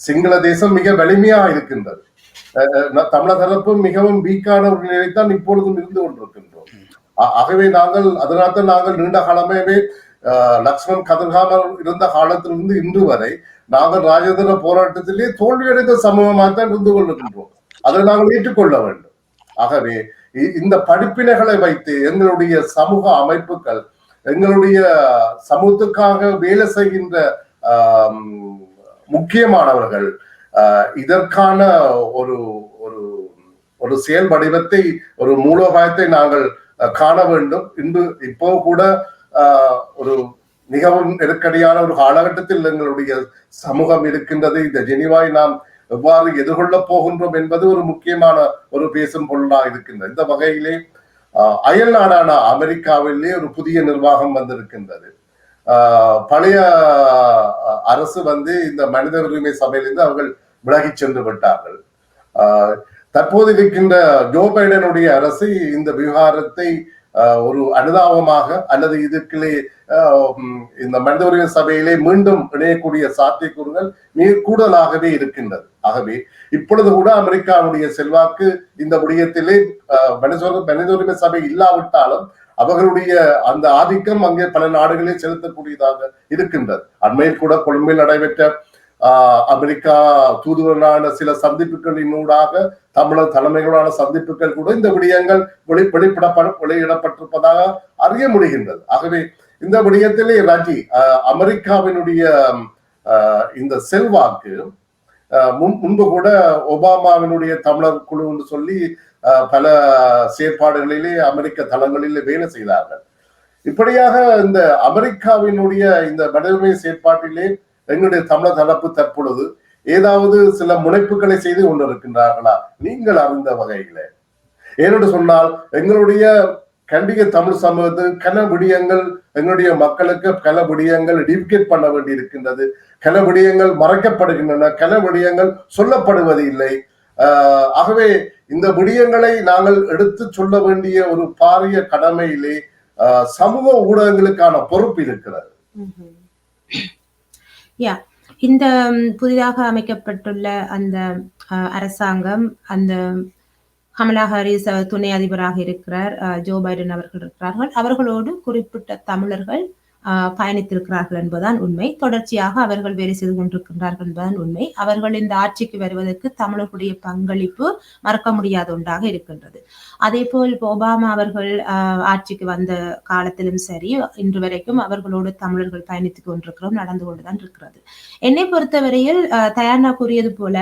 சிங்கள தேசம் மிக வலிமையாக இருக்கின்றது. தமிழக தரப்பு மிகவும் வீக்கான ஒரு நிலைத்தான் இப்பொழுதும் இருந்து கொண்டிருக்கின்றோம். ஆகவே அதனால்தான் நாங்கள் நீண்ட காலமே லக்ஷ்மண் கதிர்காமர் இருந்த காலத்திலிருந்து இன்று வரை நாங்கள் ராஜதந்திர போராட்டத்திலே தோல்வியடைந்த சமூகமாகத்தான் இருந்து கொண்டிருக்கின்றோம். அதை நாங்கள் ஏற்றுக்கொள்ள வேண்டும். ஆகவே இந்த படிப்பினைகளை வைத்து எங்களுடைய சமூக அமைப்புகள், எங்களுடைய சமூகத்துக்காக வேலை செய்கின்ற முக்கியமானவர்கள் இதற்கான ஒரு செயல் வடிவத்தை, ஒரு மூலோபாயத்தை நாங்கள் காண வேண்டும். இப்போ கூட ஒரு மிகவும் நெருக்கடியான ஒரு காலகட்டத்தில் எங்களுடைய சமூகம் இருக்கின்றது. இந்த ஜெனிவாவை நாம் எவ்வாறு எதிர்கொள்ள போகின்றோம் என்பது ஒரு முக்கியமான ஒரு பேசும் பொருளாக இருக்கின்றது. இந்த வகையிலே அயல் நாடான அமெரிக்காவிலே ஒரு புதிய நிர்வாகம் வந்திருக்கின்றது. பழைய அரசு இந்த மனித உரிமை சபையிலிருந்து அவர்கள் விலகி சென்று விட்டார்கள். தற்போது இருக்கின்ற ஜோ பைடனுடைய அரசு இந்த விவகாரத்தை ஒரு அனுதாபமாக அல்லது இதுக்குள்ளே இந்த மனித உரிமை சபையிலே மீண்டும் இணையக்கூடிய சாத்தியக்கூறுகள் மிக கூடுதலாகவே இருக்கின்றது. ஆகவே இப்பொழுது கூட அமெரிக்காவுடைய செல்வாக்கு இந்த விடயத்திலே மனித உரிமை சபை இல்லாவிட்டாலும் அவர்களுடைய அந்த ஆதிக்கம் அங்கே பல நாடுகளில் செலுத்தக்கூடியதாக இருக்கின்றது. அண்மையில் கூட கொழும்பில் நடைபெற்ற அமெரிக்கா தூதுவரான சில சந்திப்புகளினூடாக தமிழர் தலைமைகளான சந்திப்புகள் கூட இந்த விடயங்கள் வெளியிடப்பட்டிருப்பதாக அறிய முடிகின்றது. ஆகவே இந்த விடயத்திலே ராஜி அமெரிக்காவினுடைய இந்த செல்வாக்கு முன்பு கூட ஒபாமாவினுடைய தமிழர் குழு என்று சொல்லி பல செயற்பாடுகளிலே அமெரிக்க தளங்களிலே வேலை செய்தார்கள். இப்படியாக இந்த அமெரிக்காவினுடைய இந்த மனித செயற்பாட்டிலே எங்களுடைய தமிழர் தரப்பு தற்பொழுது ஏதாவது சில முனைப்புகளை செய்து கொண்டிருக்கின்றார்களா நீங்கள் அறிந்த வகையில? ஏனென்று சொன்னால் எங்களுடைய கண்டிக தமிழ் சமூகத்துக்கு கன விடயங்கள், எங்களுடைய மக்களுக்கு கல விடயங்கள் டிவிகேட் பண்ண வேண்டி இருக்கின்றது. கல விடயங்கள் மறைக்கப்படுகின்றன, கல விடயங்கள் சொல்லப்படுவது இல்லை. ஆகவே இந்த விடயங்களை நாங்கள் எடுத்து சொல்ல வேண்டிய ஒரு பாரிய கடமையிலே சமூக ஊடகங்களுக்கான பொறுப்பு இருக்கிறது. யா இந்த புதிதாக அமைக்கப்பட்டுள்ள அந்த அரசாங்கம், அந்த கமலா ஹாரிஸ் துணை அதிபராக இருக்கிறார், ஜோ பைடன் அவர்கள் இருக்கிறார்கள். அவர்களோடு குறிப்பிட்ட தமிழர்கள் பயணித்திருக்கிறார்கள் என்பதுதான் உண்மை. தொடர்ச்சியாக அவர்கள் வேலை செய்து கொண்டிருக்கின்றார்கள் என்பதுதான் உண்மை. அவர்கள் இந்த ஆட்சிக்கு வருவதற்கு தமிழர்களுடைய பங்களிப்பு மறக்க முடியாத ஒன்றாக இருக்கின்றது. அதே போல் ஒபாமா அவர்கள் ஆட்சிக்கு வந்த காலத்திலும் சரி, இன்று வரைக்கும் அவர்களோடு தமிழர்கள் பயணித்துக் கொண்டிருக்கிறோம், நடந்து கொண்டுதான் இருக்கிறது. என்னை பொறுத்தவரையில் தயார்னா கூறியது போல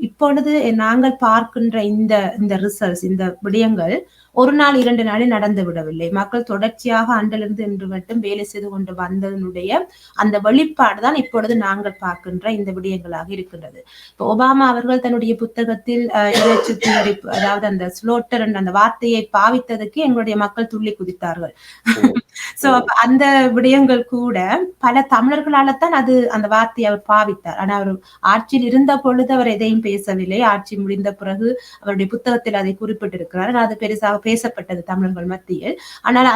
இப்பொழுது நாங்கள் பார்க்கின்ற இந்த ரிசல்ட்ஸ், இந்த விடயங்கள் ஒரு நாள் 2 நாளில் நடந்து விடவில்லை. மக்கள் தொடர்ச்சியாக அன்றிலிருந்து இன்று மட்டும் வேலை செய்து கொண்டு வந்ததனுடைய அந்த வெளிப்பாடுதான் இப்பொழுது நாங்கள் பார்க்கின்ற இந்த விடயங்களாக இருக்கின்றது. இப்போ ஒபாமா அவர்கள் தன்னுடைய புத்தகத்தில் சுத்திகரிப்பு, அதாவது அந்த ஸ்லோட்டர் அந்த வார்த்தையை பாவித்ததுக்கு எங்களுடைய மக்கள் துள்ளி குதித்தார்கள். சோ அந்த விடயங்கள் கூட பல தமிழர்களால்தான் அந்த வார்த்தையை அவர் பாவித்தார். ஆனா அவர் ஆட்சியில் இருந்த பொழுது அவர் எதையும் பேசவில்லை. ஆட்சி முடிந்த பிறகு அவருடைய புத்தகத்தில் அதை குறிப்பிட்டிருக்கிறார். அது பெருசாக பேசப்பட்டது தமிழர்கள் மத்தியில். ஆனால்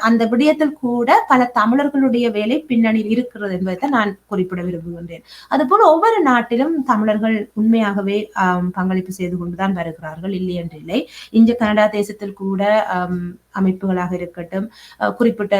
அந்த விடயத்தில் கூட பல தமிழர்களுடைய வேலை பின்னணியில் இருக்கிறது என்பதை நான் குறிப்பிட விரும்புகின்றேன். அதுபோல ஒவ்வொரு நாட்டிலும் தமிழர்கள் உண்மையாகவே பங்களிப்பு செய்து கொண்டுதான் வருகிறார்கள், இல்லை என்று இல்லை. இன்று கனடா தேசத்தில் கூட அமைப்புகளாக இருக்கட்டும், குறிப்பிட்ட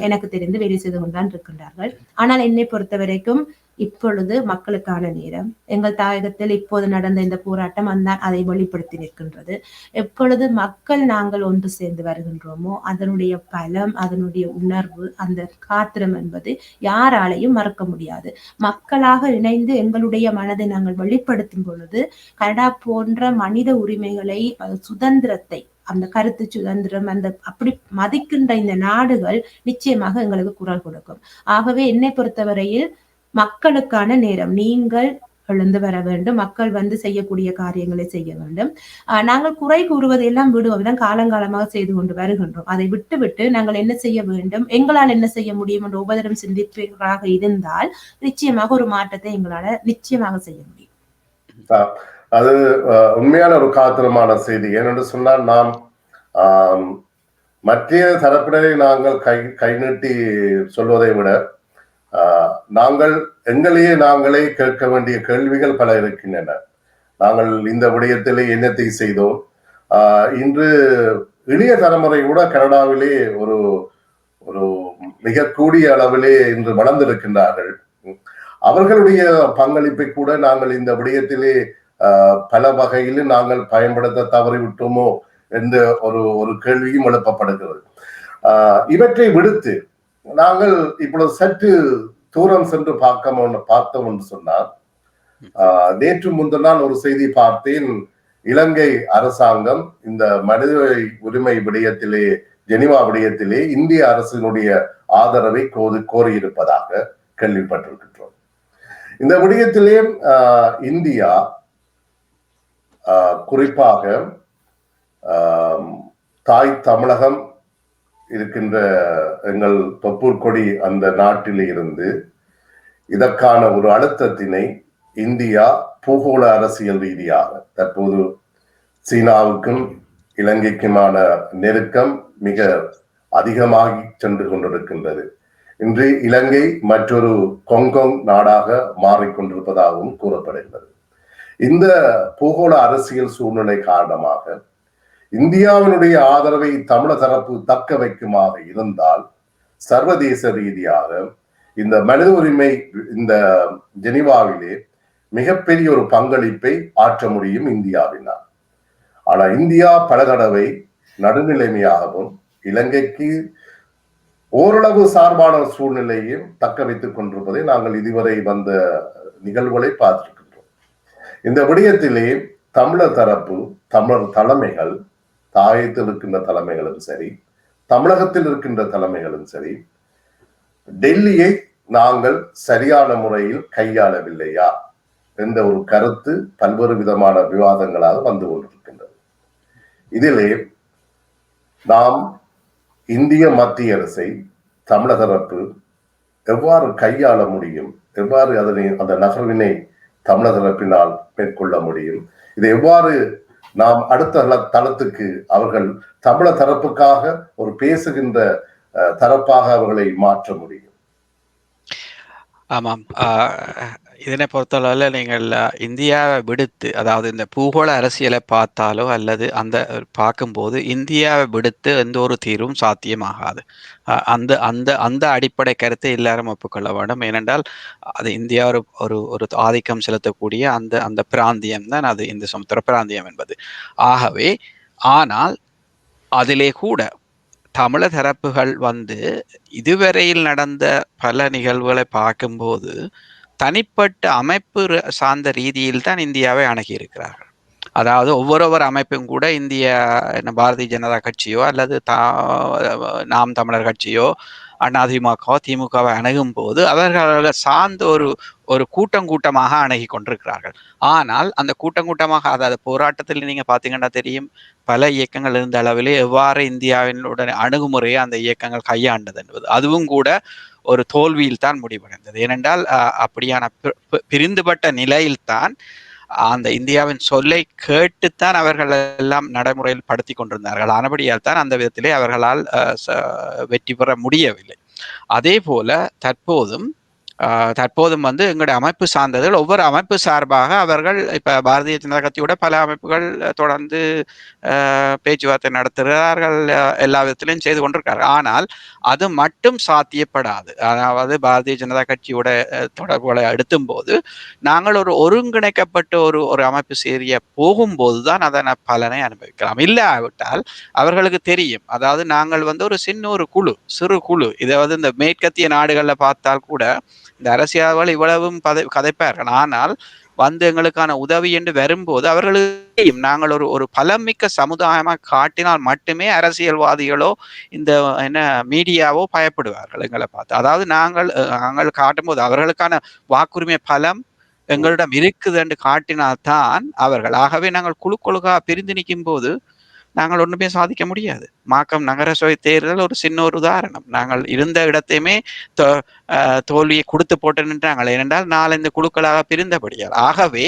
எனக்கு தெரிந்து வேலை செய்து கொண்டுதான் இருக்கின்றார்கள். ஆனால் என்னை பொறுத்த வரைக்கும் இப்பொழுது மக்களுக்கான நேரம். எங்கள் தாயகத்தில் இப்போது நடந்த இந்த போராட்டம் அதை வெளிப்படுத்தி நிற்கின்றது. எப்பொழுது மக்கள் நாங்கள் ஒன்று சேர்ந்து வருகின்றோமோ அதனுடைய பலம், அதனுடைய உணர்வு, அந்த காத்திரம் என்பது யாராலையும் மறக்க முடியாது. மக்களாக இணைந்து எங்களுடைய மனதை நாங்கள் வெளிப்படுத்தும் பொழுது கனடா போன்ற மனித உரிமைகளை, சுதந்திரத்தை, அந்த கருத்து சுதந்திரம், அப்படி மதிக்கின்ற இந்த நாடுகள் நிச்சயமாக எங்களுக்கு குரல் கொடுக்கும். ஆகவே என்னை பொறுத்தவரையில் மக்களுக்கான நேரம். நீங்கள் எழுந்து வர வேண்டும், மக்கள் செய்யக்கூடிய காரியங்களை செய்ய வேண்டும். நாங்கள் குறை கூறுவதெல்லாம் விடுவதுதான் காலங்காலமாக செய்து கொண்டு வருகின்றோம். அதை விட்டு நாங்கள் என்ன செய்ய வேண்டும், எங்களால் என்ன செய்ய முடியும் என்று ஒவ்வொருவரும் சிந்திப்பவர்களாக இருந்தால் நிச்சயமாக ஒரு மாற்றத்தை எங்களால நிச்சயமாக செய்ய முடியும். அது உண்மையான ஒரு காத்திரமான செய்தி. ஏனென்று சொன்னால் நாம் மத்திய தரப்பினரை நாங்கள் கை நீட்டி சொல்வதை விட நாங்கள் எங்களையே நாங்களே கேட்க வேண்டிய கேள்விகள் பல இருக்கின்றன. நாங்கள் இந்த விடயத்திலே என்னத்தை செய்தோம்? இன்று இளைய தலைமுறை கூட கனடாவிலே ஒரு ஒரு மிக கூடிய அளவிலே இன்று வளர்ந்திருக்கின்றார்கள். அவர்களுடைய பங்களிப்பை கூட நாங்கள் இந்த விடயத்திலே பல வகையில் நாங்கள் பயன்படுத்த தவறிவிட்டோமோ என்ற ஒரு கேள்வியும் எழுப்பப்படுகிறது. இவற்றை விடுத்து நாங்கள் இப்பொழுது சற்று தூரம் சென்று பார்த்தோம் என்று சொன்னால், நேற்று முந்தினால் ஒரு செய்தி பார்த்தேன். இலங்கை அரசாங்கம் இந்த மனித உரிமை விடயத்திலே, ஜெனிவா விடயத்திலே இந்திய அரசினுடைய ஆதரவை கோரியிருப்பதாக கேள்விப்பட்டிருக்கின்றோம். இந்த விடயத்திலே இந்தியா குறிப்பாக தாய் தமிழகம் இருக்கின்ற எங்கள் தொப்பூர் கொடி அந்த நாட்டில் இருந்து இதற்கான ஒரு அழுத்தத்தினை இந்தியா பூகோள அரசியல் ரீதியாக, தற்போது சீனாவுக்கும் இலங்கைக்குமான நெருக்கம் மிக அதிகமாகி சென்று கொண்டிருக்கின்றது. இன்று இலங்கை மற்றொரு கொங்கோங் நாடாக மாறிக்கொண்டிருப்பதாகவும் கூறப்படுகிறது. இந்த பூகோள அரசியல் சூழ்நிலை காரணமாக இந்தியாவினுடைய ஆதரவை தமிழர் தரப்பு தக்க வைக்குமாக இருந்தால் சர்வதேச ரீதியாக இந்த மனித உரிமை இந்த ஜெனிவாவிலே மிகப்பெரிய ஒரு பங்களிப்பை ஆற்ற முடியும் இந்தியாவினால். ஆனா இந்தியா பல தடவை நடுநிலைமையாகவும் இலங்கைக்கு ஓரளவு சார்பான சூழ்நிலையும் தக்க வைத்துக் கொண்டிருப்பதை நாங்கள் இதுவரை வந்த நிகழ்வுகளை பார்த்திருக்கின்றோம். இந்த விடயத்திலே தமிழர் தரப்பு, தமிழர் தலைமைகள், தாயத்தில் இருக்கின்ற தலைமைகளும் சரி, தமிழகத்தில் இருக்கின்ற தலைமைகளும் சரி, டெல்லியை நாங்கள் சரியான முறையில் கையாளவில்லையா என்ற ஒரு கருத்து பல்வேறு விதமான விவாதங்களாக வந்து கொண்டிருக்கின்றது. இதிலே நாம் இந்திய மத்திய அரசை தமிழக தரப்பு எவ்வாறு கையாள முடியும், எவ்வாறு அந்த நகர்வினை தமிழக தரப்பினால் மேற்கொள்ள முடியும், இதை எவ்வாறு நாம் அடுத்த தளத்துக்கு அவர்கள் தமிழர் தரப்புக்காக ஒரு பேசுகின்ற தரப்பாக அவர்களை மாற்ற முடியும்? ஆமாம். இதனை பொறுத்தளவுல நீங்கள் இந்தியாவை விடுத்து, அதாவது இந்த பூகோள அரசியலை பார்த்தாலோ அல்லது அந்த பார்க்கும்போது இந்தியாவை விடுத்து எந்த ஒரு தீர்வும் சாத்தியமாகாது. அந்த அந்த அந்த அடிப்படை கருத்தை எல்லாரும் ஒப்புக்கொள்ள வேண்டும். ஏனென்றால் அது இந்தியா ஒரு ஒரு ஒரு ஆதிக்கம் செலுத்தக்கூடிய அந்த அந்த பிராந்தியம் தான் அது இந்த சமுத்திர பிராந்தியம் என்பது. ஆகவே ஆனால் அதிலே கூட தமிழர் தரப்புகள் வந்து இதுவரையில் நடந்த பல நிகழ்வுகளை பார்க்கும்போது தனிப்பட்ட அமைப்பு சார்ந்த ரீதியில் தான் இந்தியாவை அணுகியிருக்கிறார்கள். அதாவது ஒவ்வொரு அமைப்பும் கூட இந்திய பாரதிய ஜனதா கட்சியோ அல்லது நாம் தமிழர் கட்சியோ அதிமுக திமுகவை அணுகும் போது அவர்கள் சார்ந்த ஒரு கூட்டமாக அணுகி கொண்டிருக்கிறார்கள். ஆனால் அந்த கூட்டமாக அதாவது போராட்டத்தில் நீங்க பாத்தீங்கன்னா தெரியும், பல இயக்கங்கள் இருந்த அளவிலே எவ்வாறு இந்தியாவினுடன் அணுகுமுறையை அந்த இயக்கங்கள் கையாண்டது என்பது அதுவும் கூட ஒரு தோல்வியில் தான் முடிவடைந்தது. ஏனென்றால் அப்படியான பிரிந்துபட்ட நிலையில்தான் அந்த இந்தியாவின் சொல்லை கேட்டுத்தான் அவர்கள் எல்லாம் நடைமுறையில் படுத்தி கொண்டிருந்தார்கள். ஆனபடியால் தான் அந்த விதத்திலே அவர்களால் வெற்றி பெற முடியவில்லை. அதே போல தற்போதும் வந்து எங்களுடைய அமைப்பு சார்ந்ததில் ஒவ்வொரு அமைப்பு சார்பாக அவர்கள் இப்ப பாரதிய ஜனதா கட்சியோட பல அமைப்புகள் தொடர்ந்து பேச்சுவார்த்தை நடத்துகிறார்கள், எல்லா விதத்திலையும் செய்து கொண்டிருக்கிறார்கள். ஆனால் அது மட்டும் சாத்தியப்படாது. அதாவது பாரதிய ஜனதா கட்சியோட தொடர்புகளை எடுத்தும் போது நாங்கள் ஒரு ஒருங்கிணைக்கப்பட்ட ஒரு அமைப்பு சேரிய போகும்போதுதான் அதன் பலனை அனுபவிக்கலாம். இல்லாவிட்டால் அவர்களுக்கு தெரியும், அதாவது நாங்கள் வந்து ஒரு சிறு குழு இதாவது இந்த மேற்கத்திய நாடுகள்ல பார்த்தால் கூட இந்த அரசியல்வாதிகள் இவ்வளவும் கதைப்பார்கள். ஆனால் வந்து எங்களுக்கான உதவி என்று வரும்போது அவர்களுக்கு நாங்கள் ஒரு பலமிக்க சமுதாயமாக காட்டினால் மட்டுமே அரசியல்வாதிகளோ இந்த என்ன மீடியாவோ பயப்படுவார்கள் எங்களை பார்த்து. அதாவது நாங்கள் காட்டும்போது அவர்களுக்கான வாக்குரிமை பலம் எங்களிடம் இருக்குது என்று காட்டினால்தான் அவர்கள். ஆகவே நாங்கள் குழுக்கா பிரிந்து நிற்கும் போது நாங்கள் ஒன்றுமே சாதிக்க முடியாது. மாக்கம் நகர சபை தேர்தல் ஒரு சின்ன ஒரு உதாரணம். நாங்கள் இருந்த இடத்தையுமே தோல்வியை கொடுத்து போட்டு நின்றாங்கள். ஏனென்றால் 4-5 குழுக்களாக பிரிந்தபடியால். ஆகவே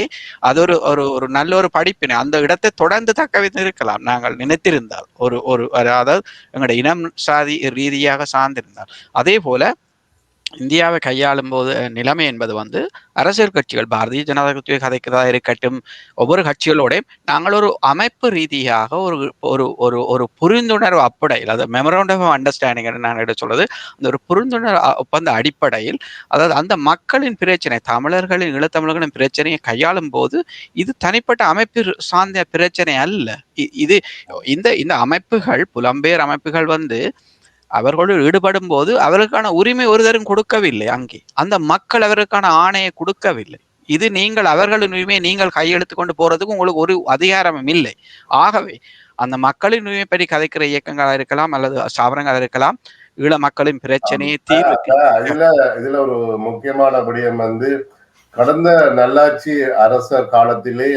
அது ஒரு நல்ல ஒரு படிப்பினை. அந்த இடத்தை தொடர்ந்து தக்க வைத்து இருக்கலாம் நாங்கள் நினைத்திருந்தால், அதாவது எங்களுடைய இனம் சாதி ரீதியாக சார்ந்திருந்தால். அதே போல இந்தியாவை கையாளும் போது நிலைமை என்பது வந்து அரசியல் கட்சிகள் பாரதிய ஜனதா கட்சியை கதைக்கிறதா இருக்கட்டும், ஒவ்வொரு கட்சிகளோட நாங்கள் ஒரு அமைப்பு ரீதியாக ஒரு புரிந்துணர்வு அடிப்படையில், அதாவது மெமரண்டம் ஆஃப் அண்டர்ஸ்டாண்டிங் நான் சொல்றது அந்த ஒரு புரிந்துணர்வு ஒப்பந்த அடிப்படையில், அதாவது அந்த மக்களின் பிரச்சனை, தமிழர்களின் ஈழத்தமிழர்களின் பிரச்சனையை கையாளும் போது இது தனிப்பட்ட அமைப்பு சார்ந்த பிரச்சனை அல்ல. இது இந்த அமைப்புகள், புலம்பெயர் அமைப்புகள் வந்து அவர்களோடு ஈடுபடும் போது அவர்களுக்கான உரிமை ஒருதரும் கொடுக்கவில்லை. அங்கே அந்த மக்கள் அவர்களுக்கான ஆணையை கொடுக்கவில்லை. இது நீங்கள் அவர்களின் உரிமையை நீங்கள் கையெழுத்து கொண்டு போறதுக்கு உங்களுக்கு ஒரு அதிகாரமும் இல்லை. ஆகவே அந்த மக்களின் உரிமை பற்றி கதைக்கிற இயக்கங்களாக இருக்கலாம் அல்லது ஸ்தாபனங்களாக இருக்கலாம், ஈழ மக்களின் பிரச்சனையை தீர்வு இதுல ஒரு முக்கியமான விடயம் வந்து கடந்த நல்லாட்சி அரச காலத்திலே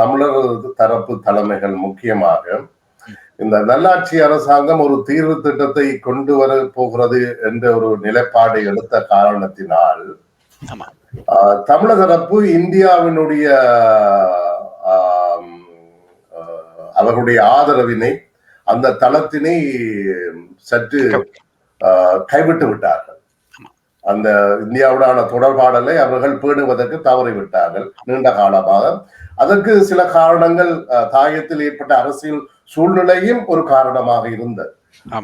தமிழர் தரப்பு தலைமைகள் முக்கியமாக இந்த நல்லாட்சி அரசாங்கம் ஒரு தீர்வு திட்டத்தை கொண்டு வர போகிறது என்ற ஒரு நிலைப்பாடை எடுத்த காரணத்தினால் தமிழக தரப்பு இந்தியாவினுடைய அவர்களுடைய ஆதரவினை, அந்த தளத்தினை சற்று கைவிட்டு விட்டார்கள். அந்த இந்தியாவுடான தொடர்பாடலை அவர்கள் பேணுவதற்கு தவறிவிட்டார்கள் நீண்ட காலமாக. அதற்கு சில காரணங்கள் தாயத்தில் ஏற்பட்ட அரசியல் சூழ்நிலையும் ஒரு காரணமாக இருந்தது.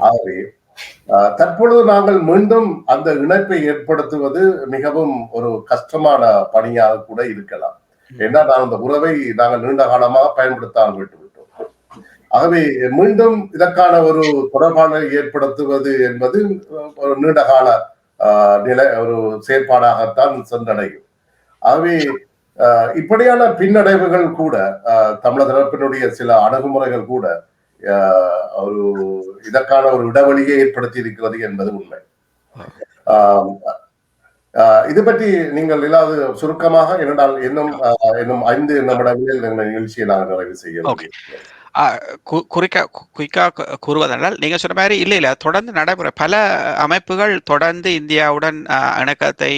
ஆகவே தற்பொழுது நாங்கள் மீண்டும் அந்த இணைப்பை ஏற்படுத்துவது மிகவும் ஒரு கஷ்டமான பணியாக கூட இருக்கலாம். ஏன்னா அந்த உறவை நாங்கள் நீண்ட காலமாக பயன்படுத்தாமல் விட்டுவிட்டோம். ஆகவே மீண்டும் இதற்கான ஒரு தொடர்பாடலை ஏற்படுத்துவது என்பது ஒரு நீண்ட கால ஒரு செயற்பாடாகத்தான் சென்றடையும். ஆகவே இப்படியான பின்னடைவுகள் கூட தமிழக தரப்பினுடைய சில அணுகுமுறைகள் கூட ஒரு இதற்கான ஒரு இடைவெளியை ஏற்படுத்தி இருக்கிறது என்பது உண்மை. இது பற்றி நீங்கள் இல்லாத சுருக்கமாக என்னென்றால் இன்னும் 5 நிமிடங்களில் நிகழ்ச்சியை நாங்கள் நிறைவு செய்ய குயிக்கா கூறுவதென்றால் நீங்க சொன்ன மாதிரி இல்ல தொடர்ந்து நடைமுறை பல அமைப்புகள் தொடர்ந்து இந்தியாவுடன் இணக்கத்தை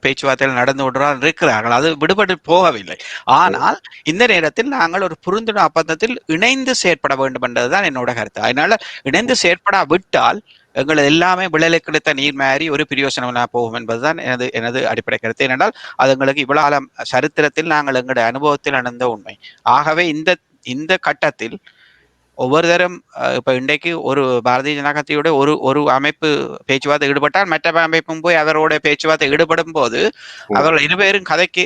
பேச்சுவார்த்தைகள் நடந்து கொண்டுதான் இருக்கிறார்கள். அது விடுபட்டு போகவில்லை. ஆனால் இந்த நேரத்தில் நாங்கள் ஒரு புரிந்துணர்வு ஒப்பந்தத்தில் இணைந்து செயற்பட வேண்டும் என்பதுதான் என்னோட கருத்து. அதனால இணைந்து செயற்பட விட்டால் எங்களை எல்லாமே விழலை கிடைத்த நீர் மாதிரி ஒரு பிரயோசனம் போகும் என்பதுதான் எனது அடிப்படை கருத்து. ஏனென்றால் அது எங்களுக்கு இவ்வளவு சரித்திரத்தில் நாங்கள் எங்களுடைய அனுபவத்தில் அடைந்த உண்மை. ஆகவே இந்த கட்டத்தில் ஒவ்வொருத்தரும் இப்ப இன்றைக்கு ஒரு பாரதிய ஜனதா கட்சியோட ஒரு அமைப்பு பேச்சுவார்த்தை ஈடுபட்டால் மற்ற அமைப்பும் போய் அவரோட பேச்சுவார்த்தை ஈடுபடும் போது அவர்கள் இருவரும் கதைக்கு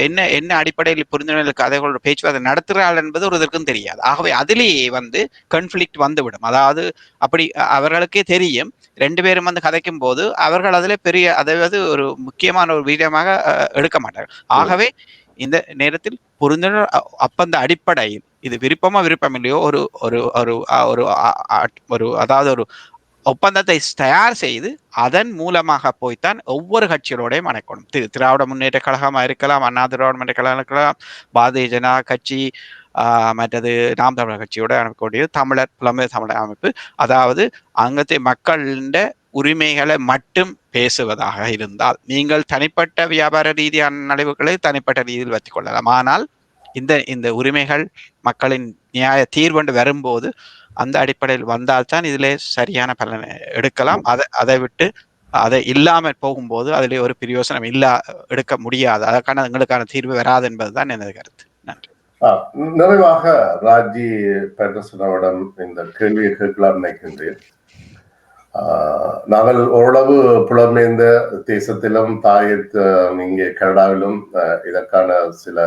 என்ன அடிப்படையில் புரிந்துணர்வு கதைகளோட பேச்சுவார்த்தை நடத்துகிறார்கள் என்பது ஒருவருக்கும் தெரியாது. ஆகவே அதிலேயே கான்ஃபிளிக்ட் வந்துவிடும். அதாவது அப்படி அவர்களுக்கே தெரியும். 2 பேரும் கதைக்கும் போது அவர்கள் அதில் அதாவது ஒரு முக்கியமான ஒரு வீரியமாக எடுக்க மாட்டார்கள். ஆகவே இந்த நேரத்தில் புரிந்துணர்வு அப்பந்த அடிப்படையில் இது விருப்பம் இல்லையோ ஒரு ஒரு ஒரு ஒரு அதாவது ஒரு ஒப்பந்தத்தை தயார் செய்து அதன் மூலமாக போய்த்தான் ஒவ்வொரு கட்சிகளோடையும் அணைக்கணும். திராவிட முன்னேற்ற கழகமாக இருக்கலாம், அண்ணா திராவிட முன்னேற்ற கழகம் இருக்கலாம், பாரதிய ஜனதா கட்சி, மற்றது நாம் தமிழர் கட்சியோட அனுப்பக்கூடிய புலம்பெயர் தமிழர் அமைப்பு. அதாவது அங்கத்தை மக்களின் உரிமைகளை மட்டும் பேசுவதாக இருந்தால் நீங்கள் தனிப்பட்ட வியாபார ரீதியான நடைவுகளை தனிப்பட்ட ரீதியில் வைத்துக் கொள்ளலாம். ஆனால் இந்த உரிமைகள் மக்களின் நியாய தீர்வண்டு வரும்போது அந்த அடிப்படையில் வந்தால்தான் இதிலே சரியான பலனை எடுக்கலாம். அதை விட்டு அதை இல்லாமல் போகும்போது அதிலே ஒரு பிரயோசனம் எடுக்க முடியாது. அதற்கான எங்களுக்கான தீர்வு வராது என்பதுதான் எனது கருத்து. நன்றி. நிறைவாக ராஜி பேட்டர்சனிடம் இந்த கேள்வியை கேட்கலாம் நினைக்கின்றேன். நாங்கள் ஓரளவு புலம்பெயர்ந்த தேசத்திலும் இங்கே கனடாவிலும் இதற்கான சில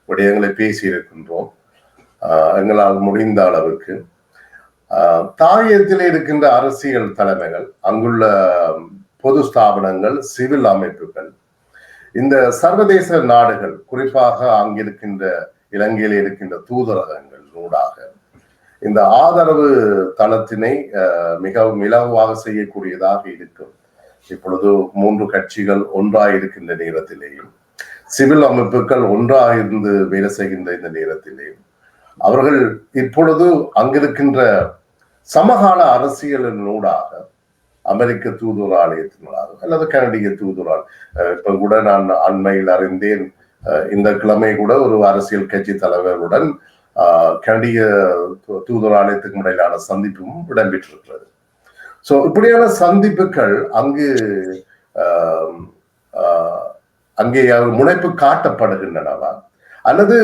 விடயங்களை பேசி இருக்கின்றோம். எங்களால் முடிந்த அளவுக்கு தாயத்தில் இருக்கின்ற அரசியல் தலைமைகள், அங்குள்ள பொது ஸ்தாபனங்கள், சிவில் அமைப்புகள், இந்த சர்வதேச நாடுகள், குறிப்பாக அங்கிருக்கின்ற இலங்கையில் இருக்கின்ற தூதரகங்கள் ஊடாக இந்த ஆதரவு தளத்தினை மிகவும் இலகுவாக செய்யக்கூடியதாக இருக்கும். இப்பொழுது 3 கட்சிகள் ஒன்றாயிருக்கின்ற நேரத்திலேயும், சிவில் அமைப்புகள் ஒன்றாக இருந்து வேலை செய்கின்ற இந்த நேரத்திலேயும் அவர்கள் இப்பொழுது அங்கிருக்கின்ற சமகால அரசியலினூடாக, அமெரிக்க தூதுவர் ஆலயத்தினூடாக அல்லது கனடிய தூதுவர், இப்ப கூட நான் அண்மையில் அறிந்தேன், இந்த கிழமை கூட ஒரு அரசியல் கட்சி தலைவருடன் கனடிய தூதுவர் ஆலயத்துக்கு இடையிலான சந்திப்பும் இடம்பெற்றிருக்கிறது. சோ இப்படியான சந்திப்புகள் அங்கே முனைப்பு காட்டப்படுகின்றனவா அல்லது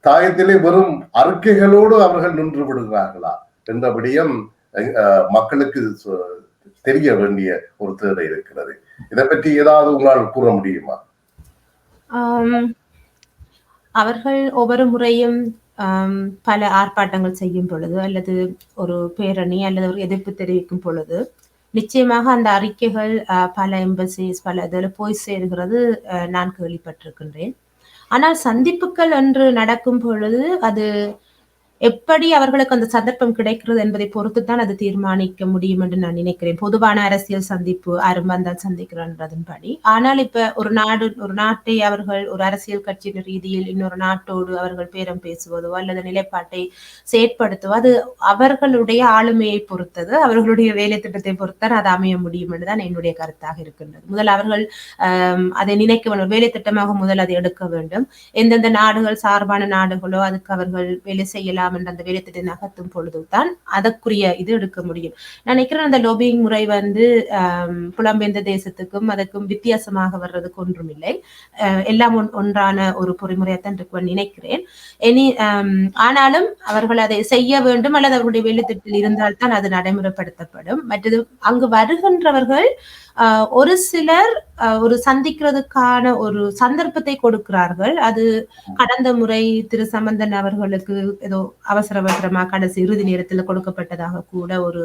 தாயத்திலே வெறும் அறிக்கைகளோடு அவர்கள் நின்று விடுகிறார்களா என்ற விடயம் மக்களுக்கு தெரிய வேண்டிய ஒரு தேவை இருக்கிறது. இதை பற்றி ஏதாவது உங்களால் கூற முடியுமா? அவர்கள் ஒவ்வொரு முறையும் பல ஆர்ப்பாட்டங்கள் செய்யும் பொழுது அல்லது ஒரு பேரணி அல்லது ஒரு எதிர்ப்பு தெரிவிக்கும் பொழுது நிச்சயமாக அந்த அறிக்கைகள் பல எம்பசிஸ் பல இதில் போய் சேருகிறது நான் கேள்விப்பட்டிருக்கின்றேன். ஆனால் சந்திப்புகள் என்று நடக்கும் பொழுது அது எப்படி அவர்களுக்கு அந்த சந்தர்ப்பம் கிடைக்கிறது என்பதை பொறுத்துத்தான் அது தீர்மானிக்க முடியும் என்று நான் நினைக்கிறேன். பொதுவான அரசியல் சந்திப்பு அரும்பாந்தான் சந்திக்கிறன்றதன்படி. ஆனால் இப்ப ஒரு நாட்டை அவர்கள் ஒரு அரசியல் கட்சியின் ரீதியில் இன்னொரு நாட்டோடு அவர்கள் பேரம் பேசுவதோ அல்லது நிலைப்பாட்டை செயற்படுத்துவோ அது அவர்களுடைய ஆளுமையை பொறுத்தது, அவர்களுடைய வேலை திட்டத்தை பொறுத்தான் அது அமைய முடியும் என்றுதான் என்னுடைய கருத்தாக இருக்கின்றது. முதல் அவர்கள் அதை நினைக்க வேண்டும், வேலை திட்டமாக முதல் அதை எடுக்க வேண்டும். எந்தெந்த நாடுகள் சார்பான நாடுகளோ அதுக்கு அவர்கள் வேலை செய்யலாம் என்ற அந்த வேலைத்திட்டத்தை நகர்த்தும் பொழுதுதான் அதற்குரிய இது எடுக்க முடியும். நான் நினைக்கிறேன் அந்த லோபியிங் முறை புலம்பெயர்ந்த தேசத்துக்கும் அதற்கும் வித்தியாசமாக வர்றதுக்கு ஒன்றும் இல்லை. எல்லாம் ஒன்றான ஒரு பொறிமுறையத்தான் இருக்கு நினைக்கிறேன். ஆனாலும் அவர்கள் அதை செய்ய வேண்டும் அல்லது அவர்களுடைய வேலைத்திட்டத்தில் இருந்தால்தான் அது நடைமுறைப்படுத்தப்படும். மற்றது அங்கு வருகின்றவர்கள் ஒரு சிலர் ஒரு சந்திக்கிறதுக்கான ஒரு சந்தர்ப்பத்தை கொடுக்கிறார்கள். அது கடந்த முறை திரு சம்பந்தன் அவர்களுக்கு ஏதோ அவசரமா கடைசி இறுதி நேரத்தில் கொடுக்கப்பட்டதாக கூட ஒரு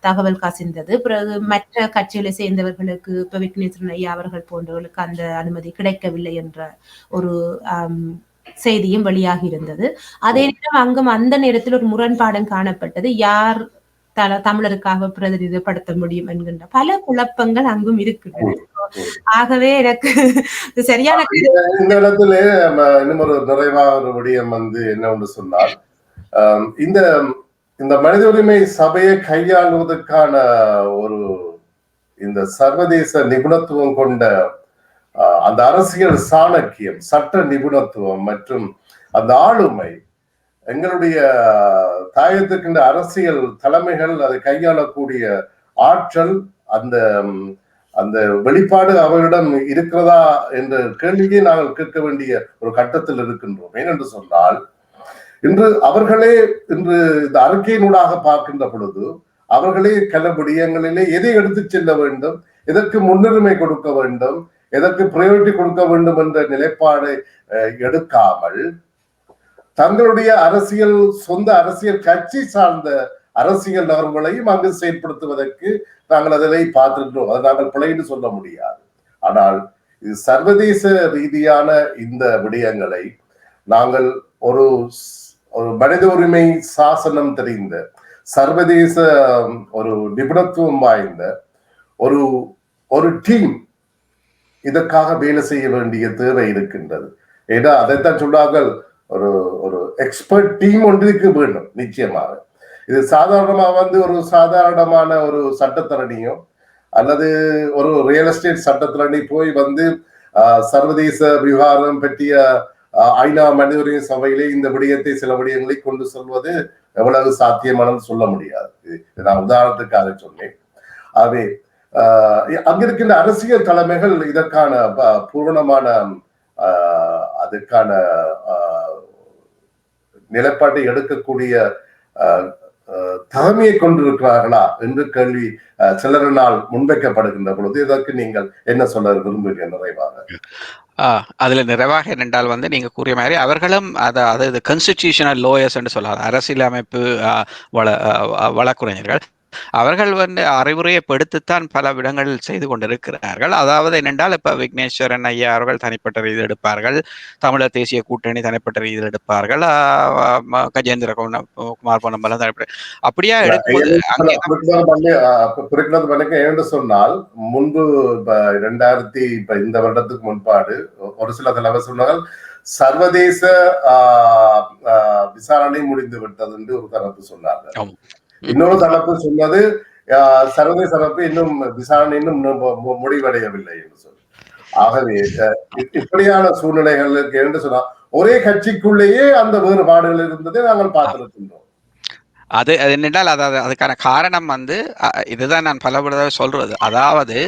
தகவல் கசிந்தது. பிறகு மற்ற கட்சிகளை சேர்ந்தவர்களுக்கு இப்ப விக்னேஸ்வரன் ஐயா அவர்கள் போன்றவர்களுக்கு அந்த அனுமதி கிடைக்கவில்லை என்ற ஒரு செய்தியும் வெளியாகி இருந்தது. அதே நேரம் அங்கும் அந்த நேரத்தில் ஒரு முரண்பாடும் காணப்பட்டது. யார் தமிழருக்காக பிரதிநிதிப்படுத்த முடியும் என்கின்ற பல குழப்பங்கள் அங்கும் இருக்குது. ஆகவே எனக்கு சரியான இந்த இடத்துல இன்னும் ஒரு நிறைவாக ஒரு விடயம் என்ன ஒன்று சொன்னால், இந்த மனித உரிமை சபையை கையாளுவதற்கான ஒரு இந்த சர்வதேச நிபுணத்துவம் கொண்ட அந்த அரசியல் சாணக்கியம், சட்ட நிபுணத்துவம் மற்றும் அந்த ஆளுமை எங்களுடைய தாயத்துக்கின்ற அரசியல் தலைமைகள் அதை கையாளக்கூடிய ஆற்றல், அந்த அந்த வெளிப்பாடு அவரிடம் இருக்கிறதா என்ற கேள்வியை நாங்கள் கேட்க வேண்டிய ஒரு கட்டத்தில் இருக்கின்றோம். ஏனென்று சொன்னால் இன்று அவர்களே இன்று இந்த அறிக்கையினூடாக பார்க்கின்ற பொழுது அவர்களே கல விடயங்களிலே எதை எடுத்துச் செல்ல வேண்டும், எதற்கு முன்னுரிமை கொடுக்க வேண்டும், எதற்கு பிரையாரிட்டி கொடுக்க வேண்டும் என்ற நிலைப்பாடை எடுக்காமல் தங்களுடைய அரசியல், சொந்த அரசியல் கட்சி சார்ந்த அரசியல் நகர்வுகளையும் அங்கு செயல்படுத்துவதற்கு நாங்கள் அதில் பார்த்திருக்கிறோம். அதை நாங்கள் பிழைன்னு சொல்ல முடியாது. ஆனால் இது சர்வதேச ரீதியான இந்த விடயங்களை நாங்கள் ஒரு மனித உரிமை சாசனம் தெரிந்த, சர்வதேச ஒரு நிபுணத்துவம் வாய்ந்த ஒரு டீம் இதற்காக வேலை செய்ய வேண்டிய தேவை இருக்கின்றது. ஏன்னா அதைத்தான் சொன்னார்கள், ஒரு எக்ஸ்பர்ட் டீம் ஒன்றுக்கு வேண்டும். நிச்சயமாக இது சாதாரணமா ஒரு சாதாரணமான ஒரு சட்டத்தரணியோ அல்லது ஒரு ரியல் எஸ்டேட் சட்டத்தரணி போய் சர்வதேச விவகாரம் பற்றிய ஐநா மனித உரிமை சபையிலே இந்த விடயத்தை, சில விடயங்களை கொண்டு சொல்வது எவ்வளவு சாத்தியமானது சொல்ல முடியாது. நான் உதாரணத்துக்காக சொன்னேன். ஆகவே அங்கிருக்கின்ற அரசியல் தலைமைகள் இதற்கான பூரணமான அதுக்கான நிலைப்பாட்டை எடுக்கக்கூடிய தலைமையை கொண்டிருக்கிறார்களா என்று கேள்வி சிலரினால் முன்வைக்கப்படுகின்ற பொழுது இதற்கு நீங்கள் என்ன சொல்ல விரும்புகிறீங்க நிறைவாக? அதுல நிறைவாக என்னென்றால் நீங்க கூறிய மாதிரி அவர்களும் அதாவது கான்ஸ்டிடியூஷனல் லோயர்ஸ் என்று சொல்லாது, அரசியலமைப்பு வழக்குரைஞர்கள், அவர்கள் அறிவுரையை படுத்தித்தான் பல இடங்களில் செய்து கொண்டிருக்கிறார்கள். அதாவது என்னென்றால் இப்ப விக்னேஸ்வரன் ஐயா அவர்கள் தனிப்பட்ட ரீதியில் எடுப்பார்கள், தமிழர் தேசிய கூட்டணி தனிப்பட்ட ரீதியில் எடுப்பார்கள், கஜேந்திர குமார் பொன்னம்பலம் தனிப்பட்ட, அப்படியா எடுக்கும்போது என்று சொன்னால் முன்பு 2000 இந்த வருடத்துக்கு முன்பாடு ஒரு சில தலைவர் சொன்னார்கள் சர்வதேச விசாரணை முடிந்து விட்டது என்று ஒரு தரப்பு சொன்னார்கள். இன்னொரு தரப்பு சொன்னது சர்வதேச தரப்பு இன்னும் விசாரணை இன்னும் முடிவடையவில்லை என்று சொல்லி. ஆகவே இப்படியான சூழ்நிலைகளுக்கு என்று சொன்னால் ஒரே கட்சிக்குள்ளேயே அந்த வேறுபாடுகள் இருந்ததை நாங்கள் பார்த்திருக்கின்றோம். அது என்னென்றால் அதுக்கான காரணம் இதுதான் நான் பல தடவை சொல்றது. அதாவது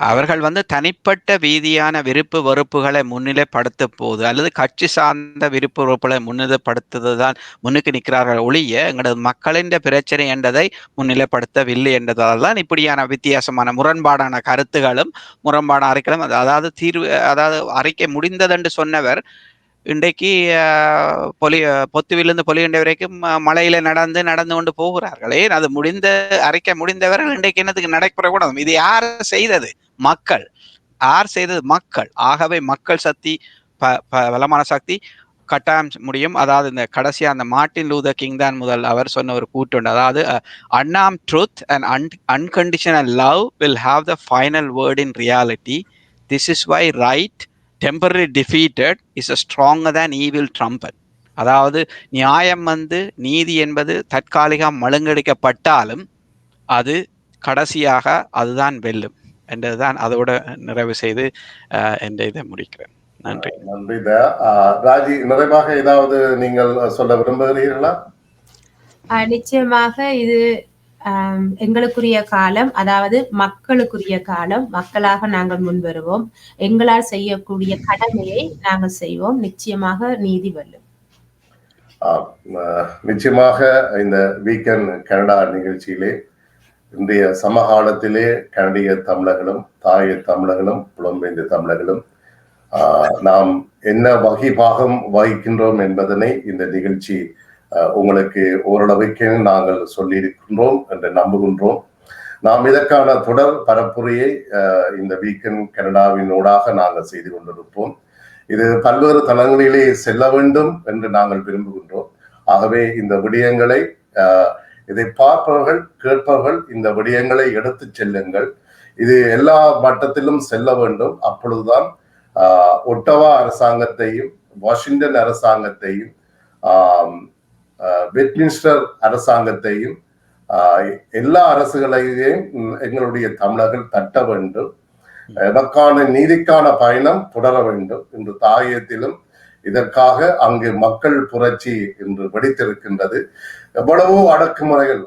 அவர்கள் தனிப்பட்ட ரீதியான விருப்பு வெறுப்புகளை முன்னிலைப்படுத்த போது அல்லது கட்சி சார்ந்த விருப்பு வெறுப்புகளை முன்னிலைப்படுத்துவதுதான் முன்னுக்கு நிற்கிறார்கள் ஒழிய எங்களது மக்களின் பிரச்சனை என்றதை முன்னிலைப்படுத்தவில்லை என்றதால் தான் இப்படியான வித்தியாசமான முரண்பாடான கருத்துகளும் முரண்பாடான அறிக்கைகளும், அதாவது அறிக்கை முடிந்ததென்று சொன்னவர் இன்றைக்கு பொத்துவிலிருந்து பொலிகண்டை வரைக்கும் மலையில நடந்து கொண்டு போகிறார்களே. அது அறிக்கை முடிந்தவர்கள் இன்றைக்கு என்னத்துக்கு நடைபெறக்கூடாது? இது யார் செய்தது? மக்கள். யார் செய்தது? மக்கள். ஆகவே மக்கள் சக்தி, பலமான சக்தி கட்டாயம் முடியும். அதாவது இந்த கடைசியா அந்த மார்ட்டின் லூதர் கிங் தான் முதல் அவர் சொன்ன ஒரு கூட்டு உண்டு. அதாவது unarmed truth and unconditional love will have the final word in reality. This is why right temporary defeated is a stronger than evil trumpet. அதாவது நியாயம் நீதி என்பது தற்காலிகம் மழுங்கடிக்கப்பட்டாலும் அது கடைசியாக அதுதான் வெல்லும் என்றதுதான் அதோட நிறைவு செய்து என்ற இதை முடிக்கிறேன். நன்றி. நன்றி. ராஜி, நிறைவாக ஏதாவது நீங்கள் சொல்ல விரும்புகிறீர்களா? நிச்சயமாக இது எங்களுக்குரிய காலம், அதாவது மக்களுக்குரிய காலம். மக்களாக நாங்கள் முன்வருவோம், எங்களால் செய்யக்கூடிய கடமையை நாங்கள் செய்வோம். நிச்சயமாக நீதி வெல்லும். நிச்சயமாக இந்த வீக்கெண்ட் கனடா நிகழ்ச்சியிலே இன்றைய சமகாலத்திலே கனடிய தமிழர்களும் தாய தமிழர்களும் புலம்பெயர்ந்த தமிழர்களும் நாம் என்ன வகைபாகம் வகிக்கின்றோம் என்பதனை இந்த நிகழ்ச்சி உங்களுக்கு ஓரளவுக்கு நாங்கள் சொல்லியிருக்கின்றோம் என்று நம்புகின்றோம். நாம் இதற்கான தொடர் பரப்புரையை இந்த வீக்கெண்ட் கனடாவின் ஊடாக நாங்கள் செய்து கொண்டிருப்போம். இது பல்வேறு தளங்களிலே செல்ல வேண்டும் என்று நாங்கள் விரும்புகின்றோம். ஆகவே இந்த விடயங்களை இதை பார்ப்பவர்கள், கேட்பவர்கள் இந்த விடயங்களை எடுத்து செல்லுங்கள். இது எல்லா மட்டத்திலும் செல்ல வேண்டும். அப்பொழுதுதான் ஒட்டவா அரசாங்கத்தையும் வாஷிங்டன் அரசாங்கத்தையும் வெஸ்ட்மின்ஸ்டர் அரசாங்கத்தையும் எல்லா அரசுகளையும் எங்களுடைய தமிழர்கள் தட்ட வேண்டும். இதற்கான நீதிக்கான பயணம் தொடர வேண்டும். இன்று தாயத்திலும் இதற்காக அங்கு மக்கள் புரட்சி என்று வெடித்திருக்கின்றது. எவ்வளவோ அடக்குமுறைகள்,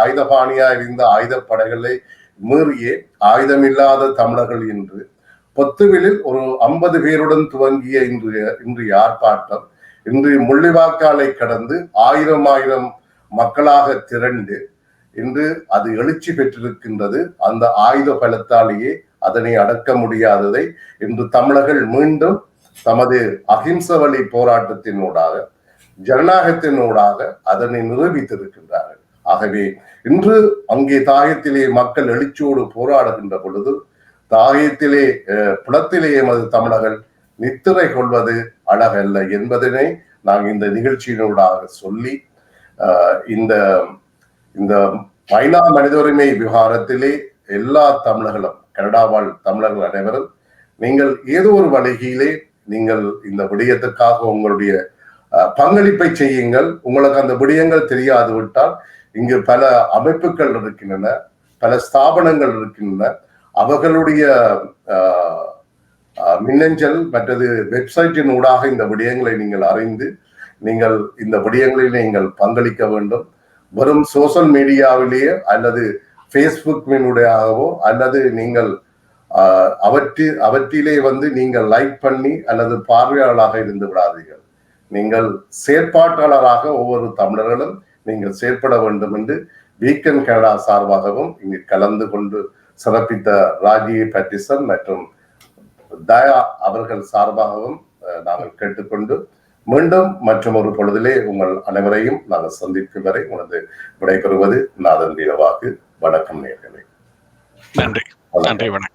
ஆயுதபாணியா இருந்த ஆயுதப்படைகளை மீறியே ஆயுதமில்லாத தமிழர்கள் என்று பொத்துவிலில் ஒரு 50 பேருடன் துவங்கிய இன்றைய ஆர்ப்பாட்டம் இன்று முள்ளிவாய்க்காலை கடந்து ஆயிரம் மக்களாக திரண்டு இன்று அது எழுச்சி பெற்றிருக்கின்றது. அந்த ஆயுத பலத்தாலேயே அதனை அடக்க முடியாததை இன்று தமிழர்கள் மீண்டும் தமது அகிம்ச வழி போராட்டத்தினூடாக, ஜனநாயகத்தினூடாக அதனை நிரூபித்திருக்கின்றார்கள். ஆகவே இன்று அங்கே தாயத்திலே மக்கள் எழுச்சியோடு போராடுகின்ற பொழுது தாயத்திலே புலத்திலே எமது தமிழர்கள் நித்திரை கொள்வது அழகல்ல என்பதனை நாங்கள் இந்த நிகழ்ச்சியினூடாக சொல்லி, இந்த ஐநா மனித உரிமை விவகாரத்திலே எல்லா தமிழர்களும், கனடா வாழ் தமிழர்கள் அனைவரும் நீங்கள் ஏதோ ஒரு வழியிலே நீங்கள் இந்த விடயத்துக்காக உங்களுடைய பங்களிப்பை செய்யுங்கள். உங்களுக்கு அந்த விடயங்கள் தெரியாது விட்டால் இங்கு பல அமைப்புகள் இருக்கின்றன, பல ஸ்தாபனங்கள் இருக்கின்றன. அவர்களுடைய மின்னஞ்சல் மற்றது வெப்சைட்டின் ஊடாக இந்த விடயங்களை நீங்கள் அறிந்து நீங்கள் இந்த விடயங்களில் நீங்கள் பங்களிக்க வேண்டும். வெறும் சோசியல் மீடியாவிலேயே அல்லது ஃபேஸ்புக்கினூடாகவோ அல்லது நீங்கள் அவற்றிலே நீங்கள் லைக் பண்ணி அல்லது பார்வையாளராக இருந்து விடாதீர்கள். நீங்கள் செயற்பாட்டாளராக ஒவ்வொரு தமிழர்களும் நீங்கள் செயற்பட வேண்டும் என்று வீக்கெண்ட் கனடா சார்பாகவும் இங்கு கலந்து கொண்டு சிறப்பித்த ராஜி பேட்டிசன் மற்றும் தயா அவர்கள் சார்பாகவும் நாங்கள் கேட்டுக்கொண்டு மீண்டும் மற்றும் ஒரு பொழுதிலே உங்கள் அனைவரையும் நாங்கள் சந்திக்கும் வரை உனது விடைபெறுவது நாதன் வீரவாக்கு. வணக்கம் நேயர்களே. நன்றி. நன்றி. வணக்கம்.